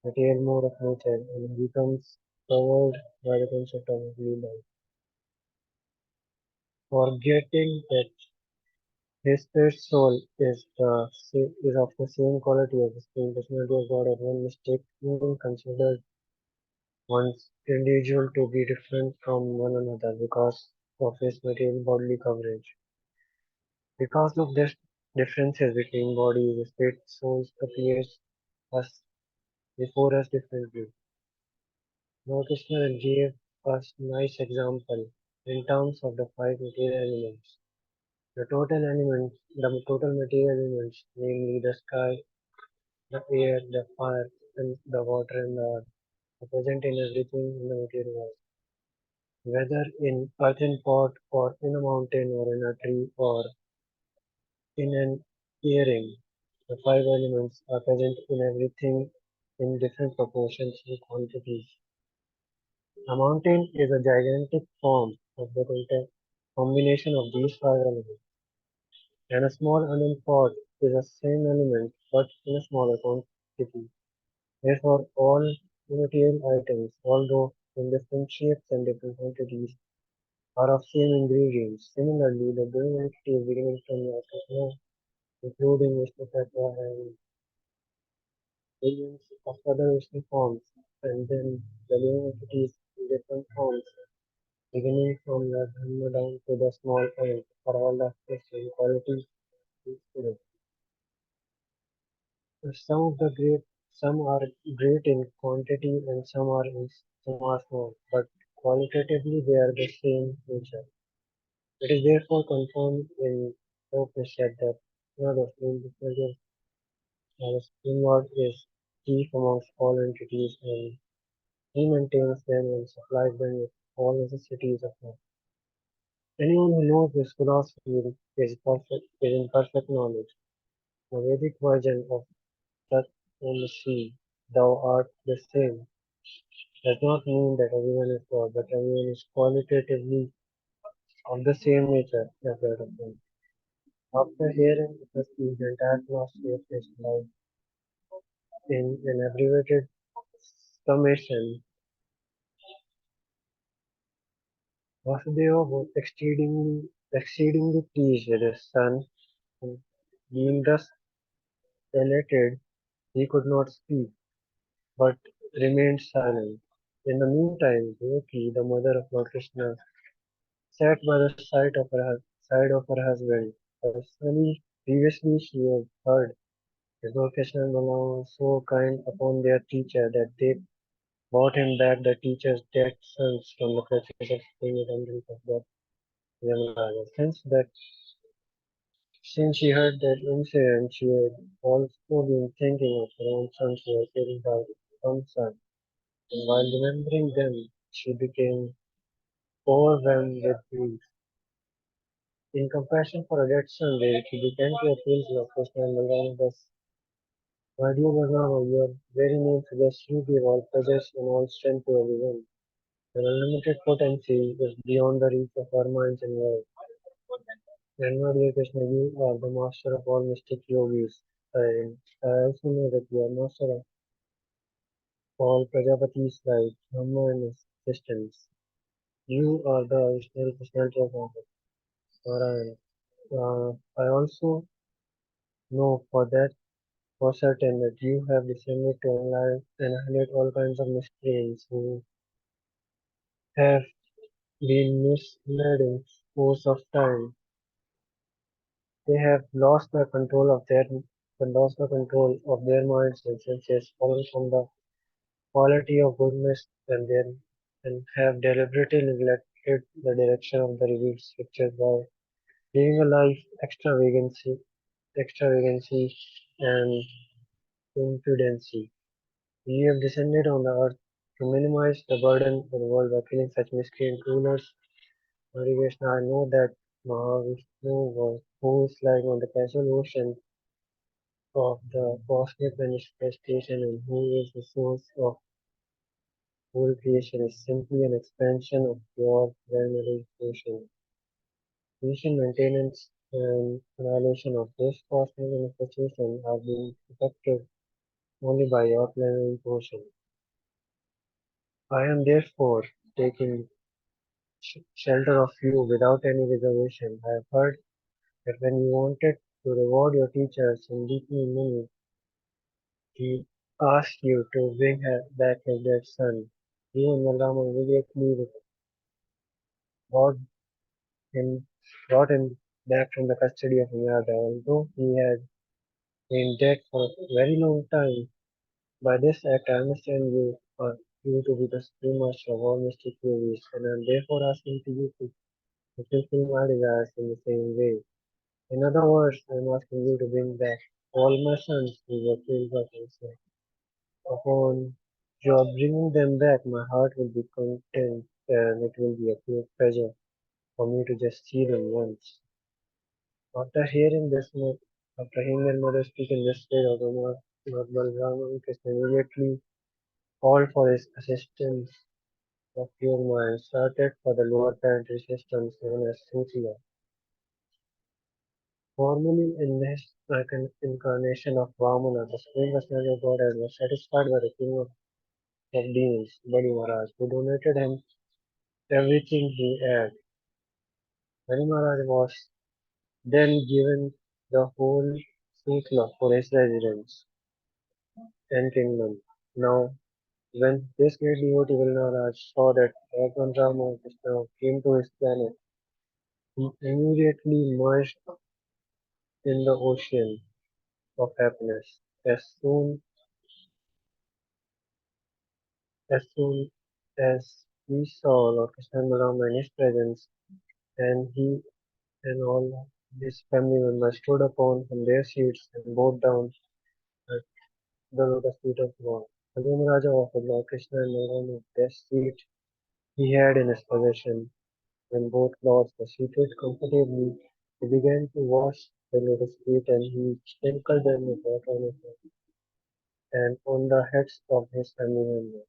material mode of nature and he becomes covered by the concept of earthly life, forgetting that his spirit soul is of the same quality as the Supreme Personality of God, and one mistakenly considered one's individual to be different from one another because of his material bodily coverage. Because of this differences between bodies, the spirit souls appears us before us differently. Lord Krishna gave us nice example. in terms of the five material elements. The total material elements, namely the sky, the air, the fire, and the water and the earth, are present in everything in the material world. Whether in earthen pot or in a mountain or in a tree or in an earring, the five elements are present in everything in different proportions and quantities. A mountain is a gigantic form of the combination of these five elements, and a small onion pot is the same element but in a smaller quantity. Therefore, all material items, although in different shapes and different quantities, are of same ingredients. Similarly, the living entities beginning from the Krsna, including Vishnu Tattva and millions of other Vishnu forms, and then the living entities in different forms, beginning from the Dhamma down to the small ant, are all the same qualities in spirit. Some are great in quantity and some are small, but qualitatively they are the same nature. It is therefore confirmed in the Upanishad that the Supreme Lord is chief amongst all entities and he maintains them and supplies them with all necessities of life. Anyone who knows this philosophy is in perfect knowledge. The Vedic version of Tat Om thou art the same, does not mean that everyone is God, but everyone is qualitatively of the same nature as that of God. After hearing the speech, the entire philosophy of his life in an abbreviated summation, Vasudeva was exceedingly pleased with his son, and being thus elated, he could not speak, but remained silent. In the meantime, Devaki, the mother of Lord Krishna, sat by the side of her husband. Previously she had heard that Lord Krishna and Balaram were so kind upon their teacher that they brought him back the teacher's dead sons from the clutches of spring abundance of that Yamaraja. Since she heard that incident, she had also been thinking of her own sons who were killed by Kamsa, and while remembering them, she became overwhelmed with grief. In compassion for her dead son, she began to appeal to Lord Krishna and Balaram thus: My dear Balaram, your very name suggests you give all pleasures and all strength to everyone. Your unlimited potency is beyond the reach of our minds and words. And my dear Krishna, you are the master of all mystic yogis. And I also know that you are master of all Prajapatis like Brahma and his assistants. You are the original personality of Narayana. I also know for certain that you have descended to annihilate all kinds of miscreants who have been misled in course of time. They have lost the control of their minds and senses, fallen from the quality of goodness and have deliberately neglected the direction of the revealed scriptures by living a life extravagancy and impudency. We have descended on the earth to minimize the burden of the world by killing such miscreant rulers. Hare Krishna, I know that Mahavishnu who is lying on the casual ocean of the cosmic manifestation and who is the source of whole creation is simply an expansion of pure primary ocean. Patient maintenance and annihilation of this cosmic manifestation are being effected only by your plenary portion. I am therefore taking shelter of you without any reservation. I have heard that when you wanted to reward your teachers in deeply Muni, he asked you to bring back his dead son. You and Malrama immediately brought him, brought him back from the custody of Miyada, although he had been dead for a very long time. By this act, I understand you are you to be the supreme master of all mystic theories, and I am therefore asking to you to fulfill my desires in the same way. In other words, I am asking you to bring back all my sons who were killed by cancer. Upon your bringing them back, my heart will be content, and it will be a pure pleasure for me to just see them once. After hearing this, after hearing their mother speak in this way, Lord Balrama and Krishna immediately called for his assistance of pure mind, started for the lower planetary systems known as Sutya. Formerly in this incarnation of Vamana, the Supreme Personality of Godhead was satisfied by the king of demons, Bali Maharaj, who donated him everything he had. Bali Maharaj was then given the whole Sutla for his residence and kingdom. Now, when this great devotee Maharaj saw that Bhagwan Rama Krishna came to his planet, he immediately merged in the ocean of happiness. As soon as he saw Lord Krishna Balram in his presence, and he and all his family members stood upon from their seats and bowed down at the lotus feet of God. Raja offered Lord Krishna and Balram the best seat he had in his possession. When both lords were seated comfortably, he began to wash the lotus feet, and he sprinkled them with water on his head and on the heads of his family members.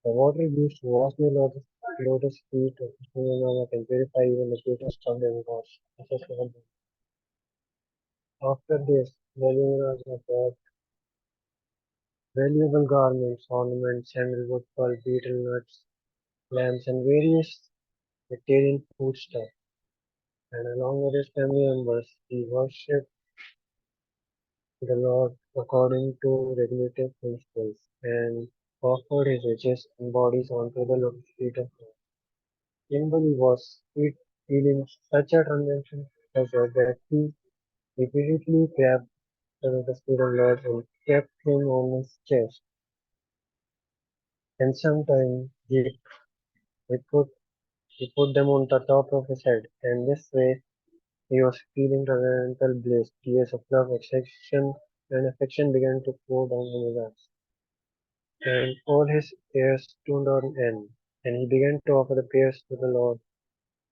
The water used to wash the lotus feet of Krishna can purify even the greatest of demigods. After this, Yajurveda brought valuable garments, ornaments, sandalwood, pearl, betel nuts, lamps, and various vegetarian foodstuffs. And along with his family members, he worshipped the Lord according to regulative principles and offered his riches and bodies onto the lotus feet of God. Kimberly was feeling such a transcendental pleasure that he repeatedly grabbed the lotus feet of Lord and kept him on his chest, and sometimes he put he put them on the top of his head, and this way he was feeling transcendental bliss. Tears of love, affection began to flow down from his eyes, and all his cares stood on end, and he began to offer the prayers to the Lord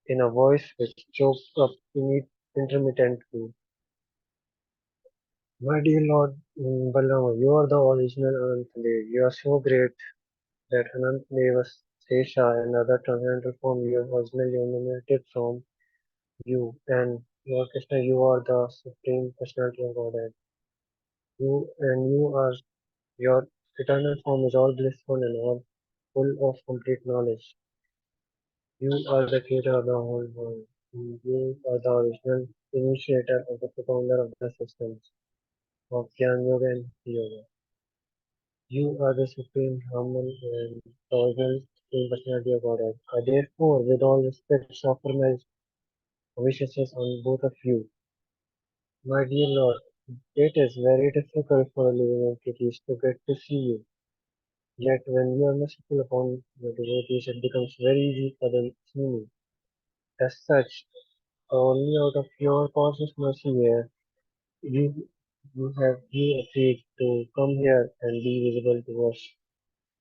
in a voice which choked up intermittently. My dear Lord Balrama, you are the original Anantadev. You are so great that Anantadeva, Sesha, and other transcendental form you have originally emanated from you. And Lord Krishna, you are the Supreme Personality of Godhead. You are your eternal form is all blissful and all full of complete knowledge. You are the creator of the whole world. You are the original initiator of the founder of the systems of Jnana Yoga and Bhakti Yoga. You are the supreme Brahman and the original supreme personality of Godhead. I therefore, with all respect, offer my wishes on both of you. My dear Lord, it is very difficult for living entities to get to see you. Yet when you are merciful upon the devotees, it becomes very easy for them to see me. As such, only out of your causeless mercy here, you you agreed to come here and be visible to us,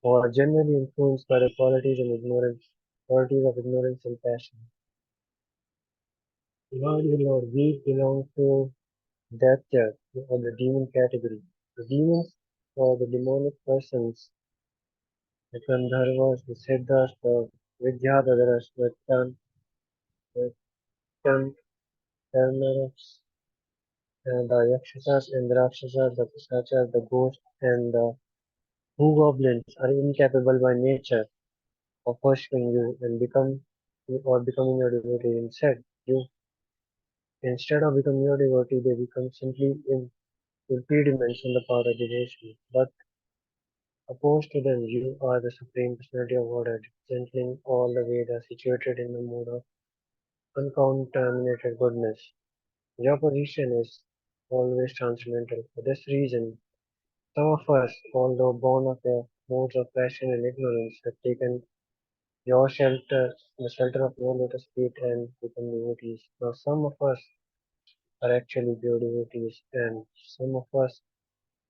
who are generally influenced by the qualities of ignorance and passion. Lord, dear Lord, we belong to that church or the demon category. The demons or the demonic persons, the Gandharvas, the Siddhas, the Vidyadhara's, the Chandaras, and the Yakshasas and the Rakshasas, the Pisachas, the ghosts, and the Goblins are incapable by nature of worshipping you and becoming your devotee. Instead of becoming your devotee, they become simply impediments on the path of devotion. But opposed to them, you are the Supreme Personality of Godhead, gentling all the Vedas, situated in the mode of uncontaminated goodness. Your position is always transcendental. For this reason, some of us, although born of a modes of passion and ignorance have taken your shelter, the shelter of your lotus feet and become devotees. Now some of us are actually pure devotees and some of us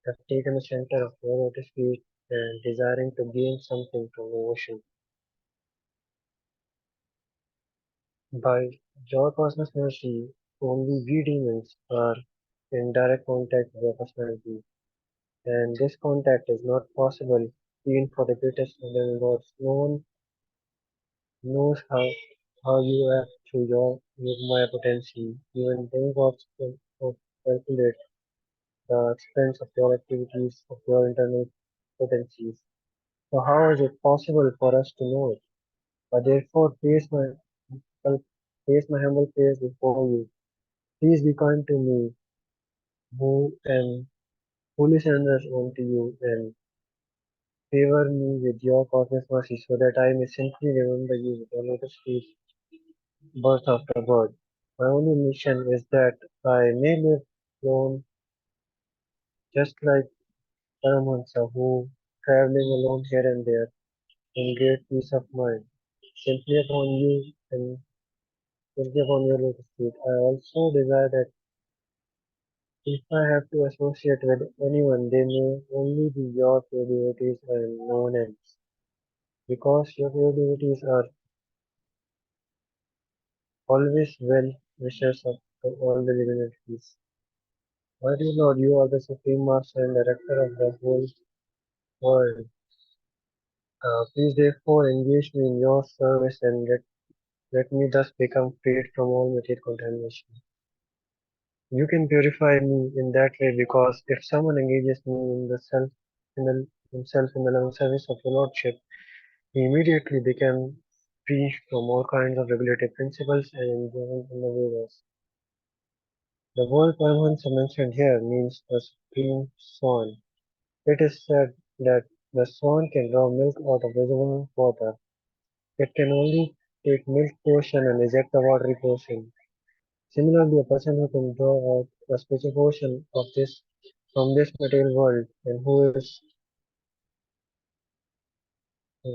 have taken the shelter of your lotus feet and desiring to gain something from devotion. By your cosmos mercy, only we demons are in direct contact with your personality, and this contact is not possible even for the greatest of demigods. No one knows how you act through your Yogmaya potency. Even demigods can calculate the expense of your activities, of your internal potencies. So how is it possible for us to know it? I therefore place my humble face before you. Please be kind to me, who am fully surrenders unto you, and favor me with your cosmic mercy, so that I may simply remember you with your lotus feet, birth after birth. My only mission is that I may live alone, just like Paramahansa, who, traveling alone here and there, in great peace of mind, simply upon you and simply upon your lotus feet. I also desire that if I have to associate with anyone, they may only be your pure devotees and no one else. Because your pure devotees are always well wishers of all the living entities. Mighty Lord, you are the Supreme Master and Director of the whole world. Please therefore engage me in your service and let me thus become freed from all material contamination. You can purify me in that way because if someone engages me in the self in the himself in the loving service of your Lordship, he immediately becomes free from all kinds of regulative principles and enjoyment in the Vedas. The word Paramahansa mentioned here means the supreme swan. It is said that the swan can draw milk out of visible water. It can only take milk portion and reject the watery portion. Similarly, a person who can draw out a special portion of this from this material world and uh,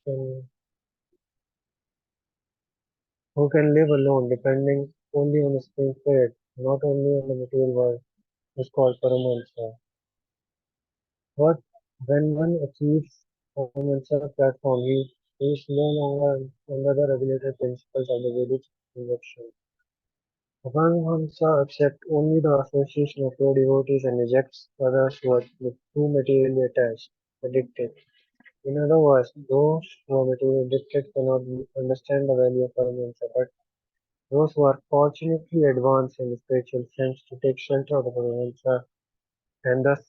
can, who can live alone depending only on the Supreme Spirit, not only on the material world, is called Paramahansa. But when one achieves Paramahansa platform, he is no longer under the regulated principles of the Vedic instruction. The Paramahansa accepts only the association of pure devotees and rejects others who are too materially attached, addicted. In other words, those who are materially addicted cannot understand the value of Paramahansa, but those who are fortunately advanced in the spiritual sense to take shelter of the Paramahansa and thus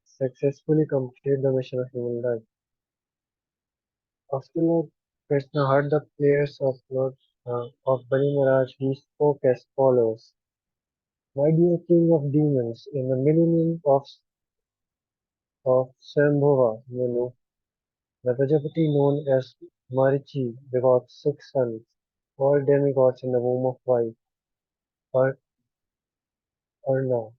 successfully complete the mission of human life. After Lord Krishna heard the prayers of Bali Maharaj, he spoke as follows: My dear king of demons, in the millennium of Shambhava Manu, the Prajapati known as Marichi begot 6 sons, all demigods in the womb of wife, Ar- Arna.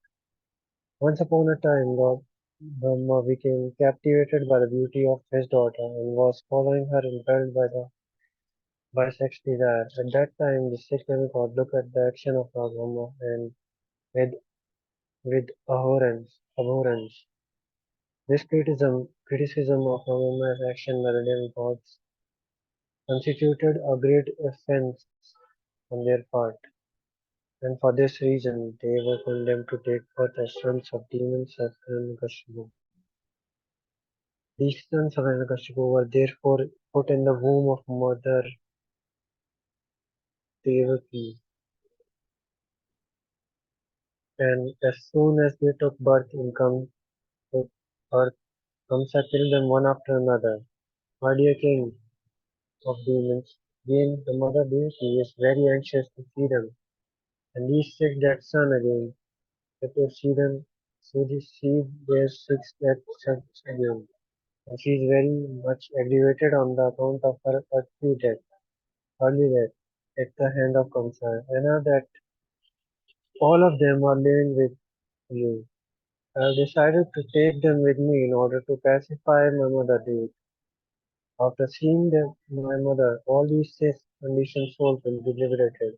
Once upon a time, Lord Brahma became captivated by the beauty of his daughter and was following her impelled by sex desire. At that time, the six demigods looked at the action of Lord Brahma and with, with abhorrence. This criticism of Brahma's action by the demigods constituted a great offense on their part, and for this reason they were condemned to take birth as sons of demons of Hiranyakashipu. These sons of Hiranyakashipu were therefore put in the womb of Mother Devaki, and as soon as they took birth, took earth, Kamsa killed them one after another. My dear king of demons, again the Mother Devaki is very anxious to see them, and these six dead son again. Let us see them. So she bears six dead sons again, and she is very much aggravated on the account of her early death at the hand of Kamsa, and now that all of them are living with you. I have decided to take them with me in order to pacify my mother Devi. After seeing my mother, all these six conditioned souls will be liberated,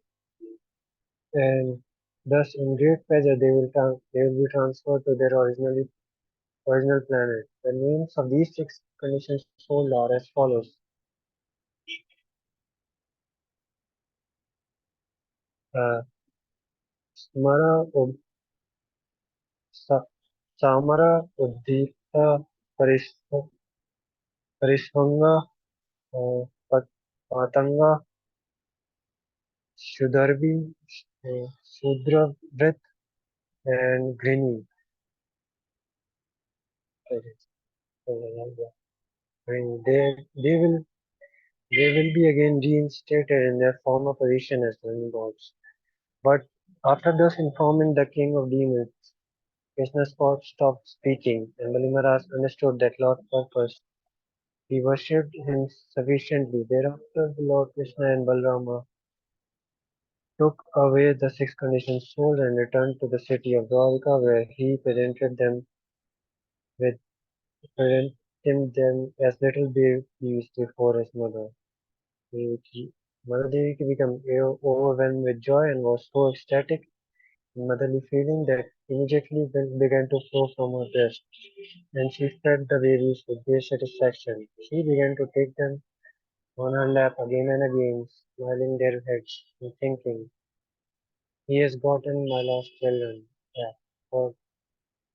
and thus in great pleasure they will be transferred to their original planet. The names of these six conditioned souls are as follows. Uh, Smara Sa- Samara Uddita Parishvanga Patanga Shudarvi Sudravrit and Grini. They they will be again reinstated in their former position as gods. But after thus informing the king of demons, Krishna stopped speaking, and Balimaras understood that Lord's purpose. He worshipped him sufficiently. Thereafter, the Lord Krishna and Balrama took away the six conditioned souls and returned to the city of Dwarka, where he with presented them as little babies before his mother. Mother Devaki became overwhelmed with joy and was so ecstatic in motherly feeling that immediately milk began to flow from her breast, and she fed the babies with great satisfaction. She began to take them on her lap again and again, smiling their heads and thinking, "He has gotten my lost children back." For,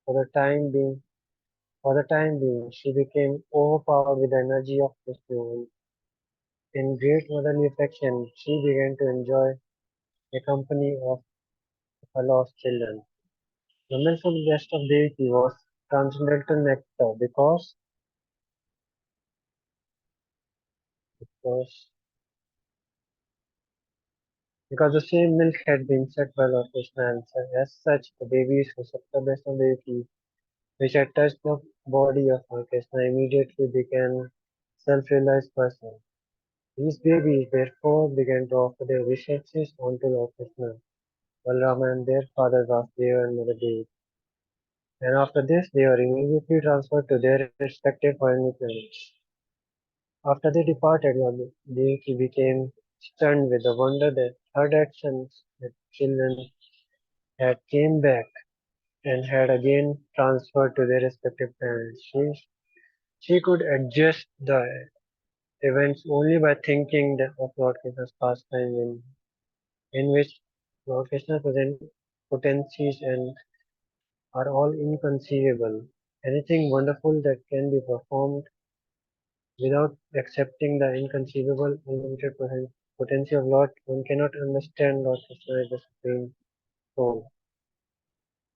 for the time being, she became overpowered with the energy of Vishnu. In great motherly affection, she began to enjoy the company of her lost children. The milk from the breast of Devaki was transcendental nectar because because the same milk had been set by Lord Krishna, and as such, the babies who sucked the breast of Devaki, which had touched the body of Lord Krishna, immediately became self-realized persons. These babies therefore began to offer their wishes onto Lord Krishna, Balrama, and their father Vasudeva and Mother Devi. And after this, they were immediately transferred to their respective heavenly planets. After they departed, Devaki became stunned with the wonder that her dead sons, the children, had came back and had again transferred to their respective planets. She could adjust the events only by thinking of Lord Krishna's pastime in which Lord Krishna's potencies and are all inconceivable. Anything wonderful that can be performed without accepting the inconceivable unlimited potency of Lord, one cannot understand Lord Krishna as the Supreme Soul.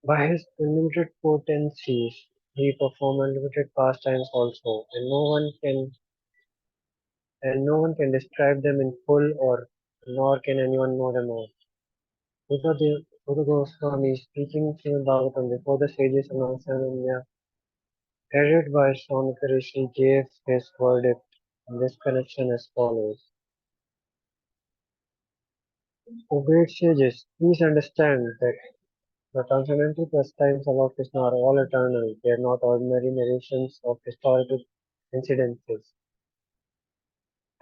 By his unlimited potencies, he performed unlimited pastimes also, no one can describe them in full, or nor can anyone know them all. Buddha Goswami, speaking Srimad Bhagavatam before the sages of Nagasaranya, headed by Shaunaka Rishi, gave his verdict in this connection as follows. O great sages, please understand that the transcendental pastimes of Lord Krishna are all eternal. They are not ordinary narrations of historical incidences.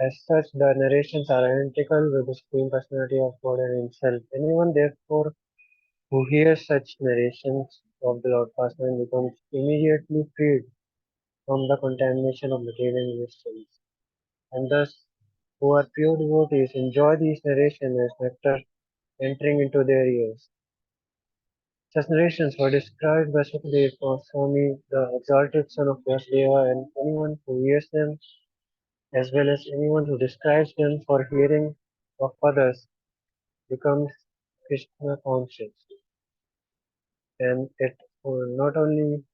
As such, the narrations are identical with the Supreme Personality of God and Himself. Anyone, therefore, who hears such narrations of the Lord Personal becomes immediately freed from the contamination of material existence, and thus, who are pure devotees, enjoy these narrations as nectar entering into their ears. Such narrations were described by Sukadeva Goswami, the exalted son of Vasudeva, and anyone who hears them, as well as anyone who describes them for hearing of others, becomes Krishna conscious. And it not only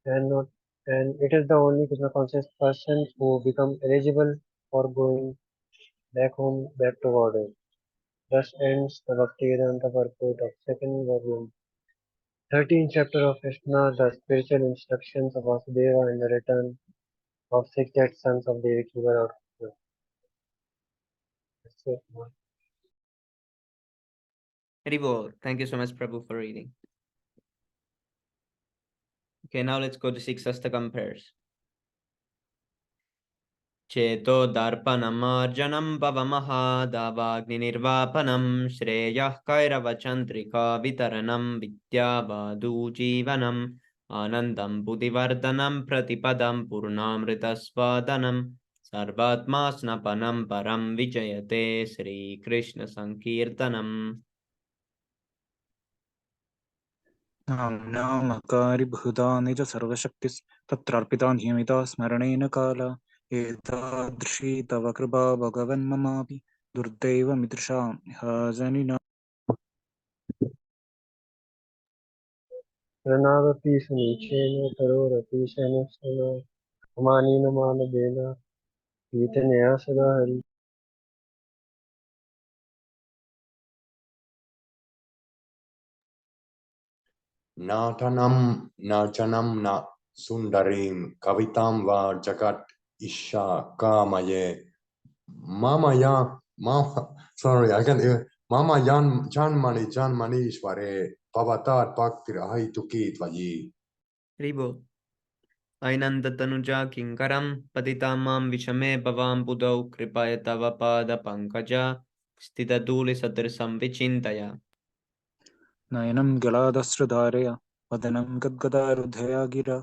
and not and it is the only Krishna conscious person who become eligible for going back home, back to Godhead. Thus ends the Bhaktivedanta purport of second volume. 13th chapter of Krishna, the spiritual instructions of Vasudeva and the return of six dead sons of Devaki were out. That's it. Very well. Thank you so much, Prabhu, for reading. Okay, now let's go to 6 Astakam prayers. Cheto darpanam pavamaha davagni nirvapanam shreyah kairava chandrika vitaranam vidyavadu jivanam anandam buddhivardhanam pratipadam purnamritasvadanam sarvatma snapanam param vijayate Sri Krishna Sankirtanam. नाम्नामकारि बहुधा निज सर्वशक्तिस् तत्रार्पिता नियमिता स्मरणेन काला एतादृशी तव कृपा भगवन् ममापि दुर्दैवमिदृशां हाजनिना Ranagati Sunichena Karorati Shanasana Amanina Manabena Vitanya Sadahari. Natanam Nachanam Na Sundarim Kavitam Va Jagat Isha Kamaye Mama sorry, I can't hear. Mama Janmani Janmanishware Pavatat Bhaktir Ahaitukit Vaji. Ribo. Ainandatanuja kinkaram patitamam vishame bhavam budau kripaya tava pada pankaja stitaduli sadrisam vichintaya. नयनं गलादस्रधारया वदनं गद्गदारुधया गिरा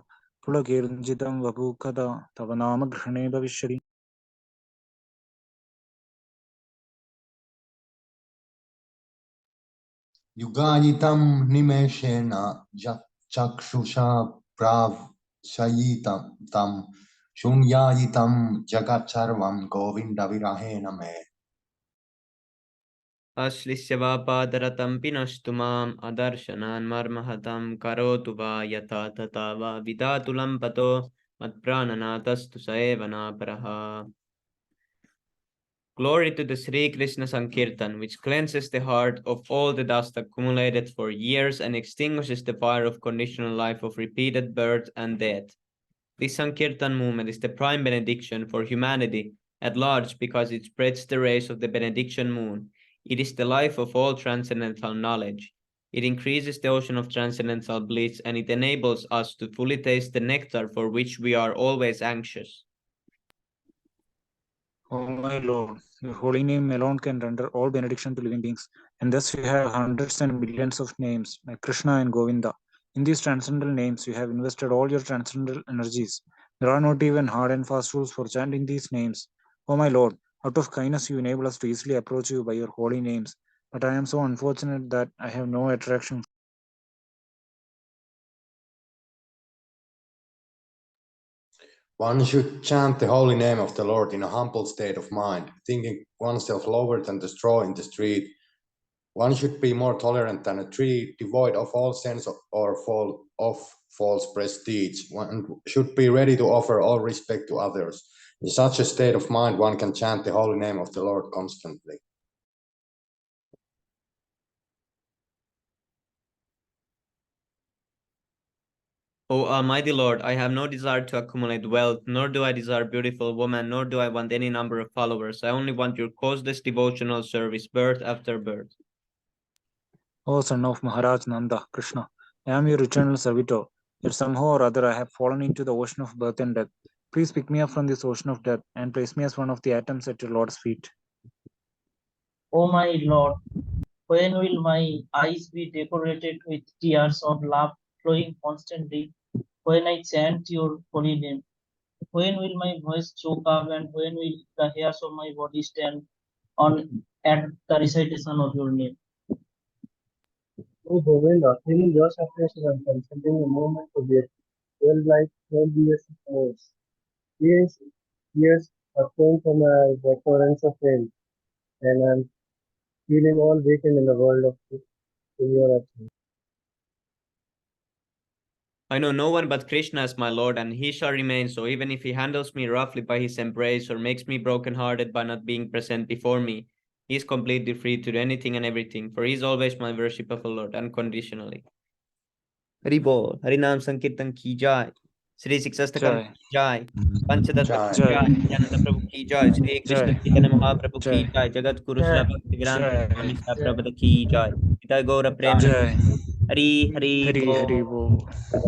पुलकीर्जितं वपुकदा तव नाम गृहणे भविष्यति Yugayitam Nimeshena Chakshusha Prav Shayitam Tam Shunyayitam Jagacharvam Govinda Virahena Me. Ashlisya padaratam pinastumam adarshanan marmahatam karotu va yata tata va vidatulam pato matprananatastu saevana paraha. Glory to the Sri Krishna Sankirtan, which cleanses the heart of all the dust accumulated for years and extinguishes the fire of conditional life of repeated birth and death. This Sankirtan movement is the prime benediction for humanity at large because it spreads the rays of the benediction moon. It is the life of all transcendental knowledge. It increases the ocean of transcendental bliss and it enables us to fully taste the nectar for which we are always anxious. O my Lord, your holy name alone can render all benediction to living beings, and thus you have hundreds and millions of names like Krishna and Govinda. In these transcendental names, you have invested all your transcendental energies. There are not even hard and fast rules for chanting these names. O my Lord, out of kindness you enable us to easily approach you by your holy names, but I am so unfortunate that I have no attraction. One should chant the holy name of the Lord in a humble state of mind, thinking oneself lower than the straw in the street. One should be more tolerant than a tree, devoid of all sense of false prestige. One should be ready to offer all respect to others. In such a state of mind, one can chant the holy name of the Lord constantly. O Almighty Lord, I have no desire to accumulate wealth, nor do I desire beautiful women, nor do I want any number of followers. I only want your causeless devotional service, birth after birth. O son of Maharaj Nanda, Krishna, I am your eternal servitor. Yet somehow or other I have fallen into the ocean of birth and death. Please pick me up from this ocean of death and place me as one of the atoms at your Lord's feet. O my Lord, when will my eyes be decorated with tears of love flowing constantly when I chant your holy name? When will my voice choke up and when will the hairs of my body stand on at the recitation of your name? O Govinda, feeling your separation and consulting a moment to be 12 like 12 years of age. Years are flowing from my recurrence of pain, and I'm feeling all weakened in the world of in your absence. I know no one but Krishna as my Lord, and he shall remain so, even if he handles me roughly by his embrace or makes me broken-hearted by not being present before me. He is completely free to do anything and everything, for he is always my worshipful Lord, unconditionally. Hari Bol, Harinam Sankirtan ki jai, Sri Siksastakam Jai, ki jai, Panchatattva ki Jai. jai, Nityananda Prabhu ki jai, Sri Krishna Jai, Chaitanya Mahaprabhu ki Jai, jai, Jagat Guru Srila Bhakti Vedanta Jai, Swami Prabhupada ki jai, Pita Gaura Premanand, Jai. Hari Hari Hari Hari Bol. Bol.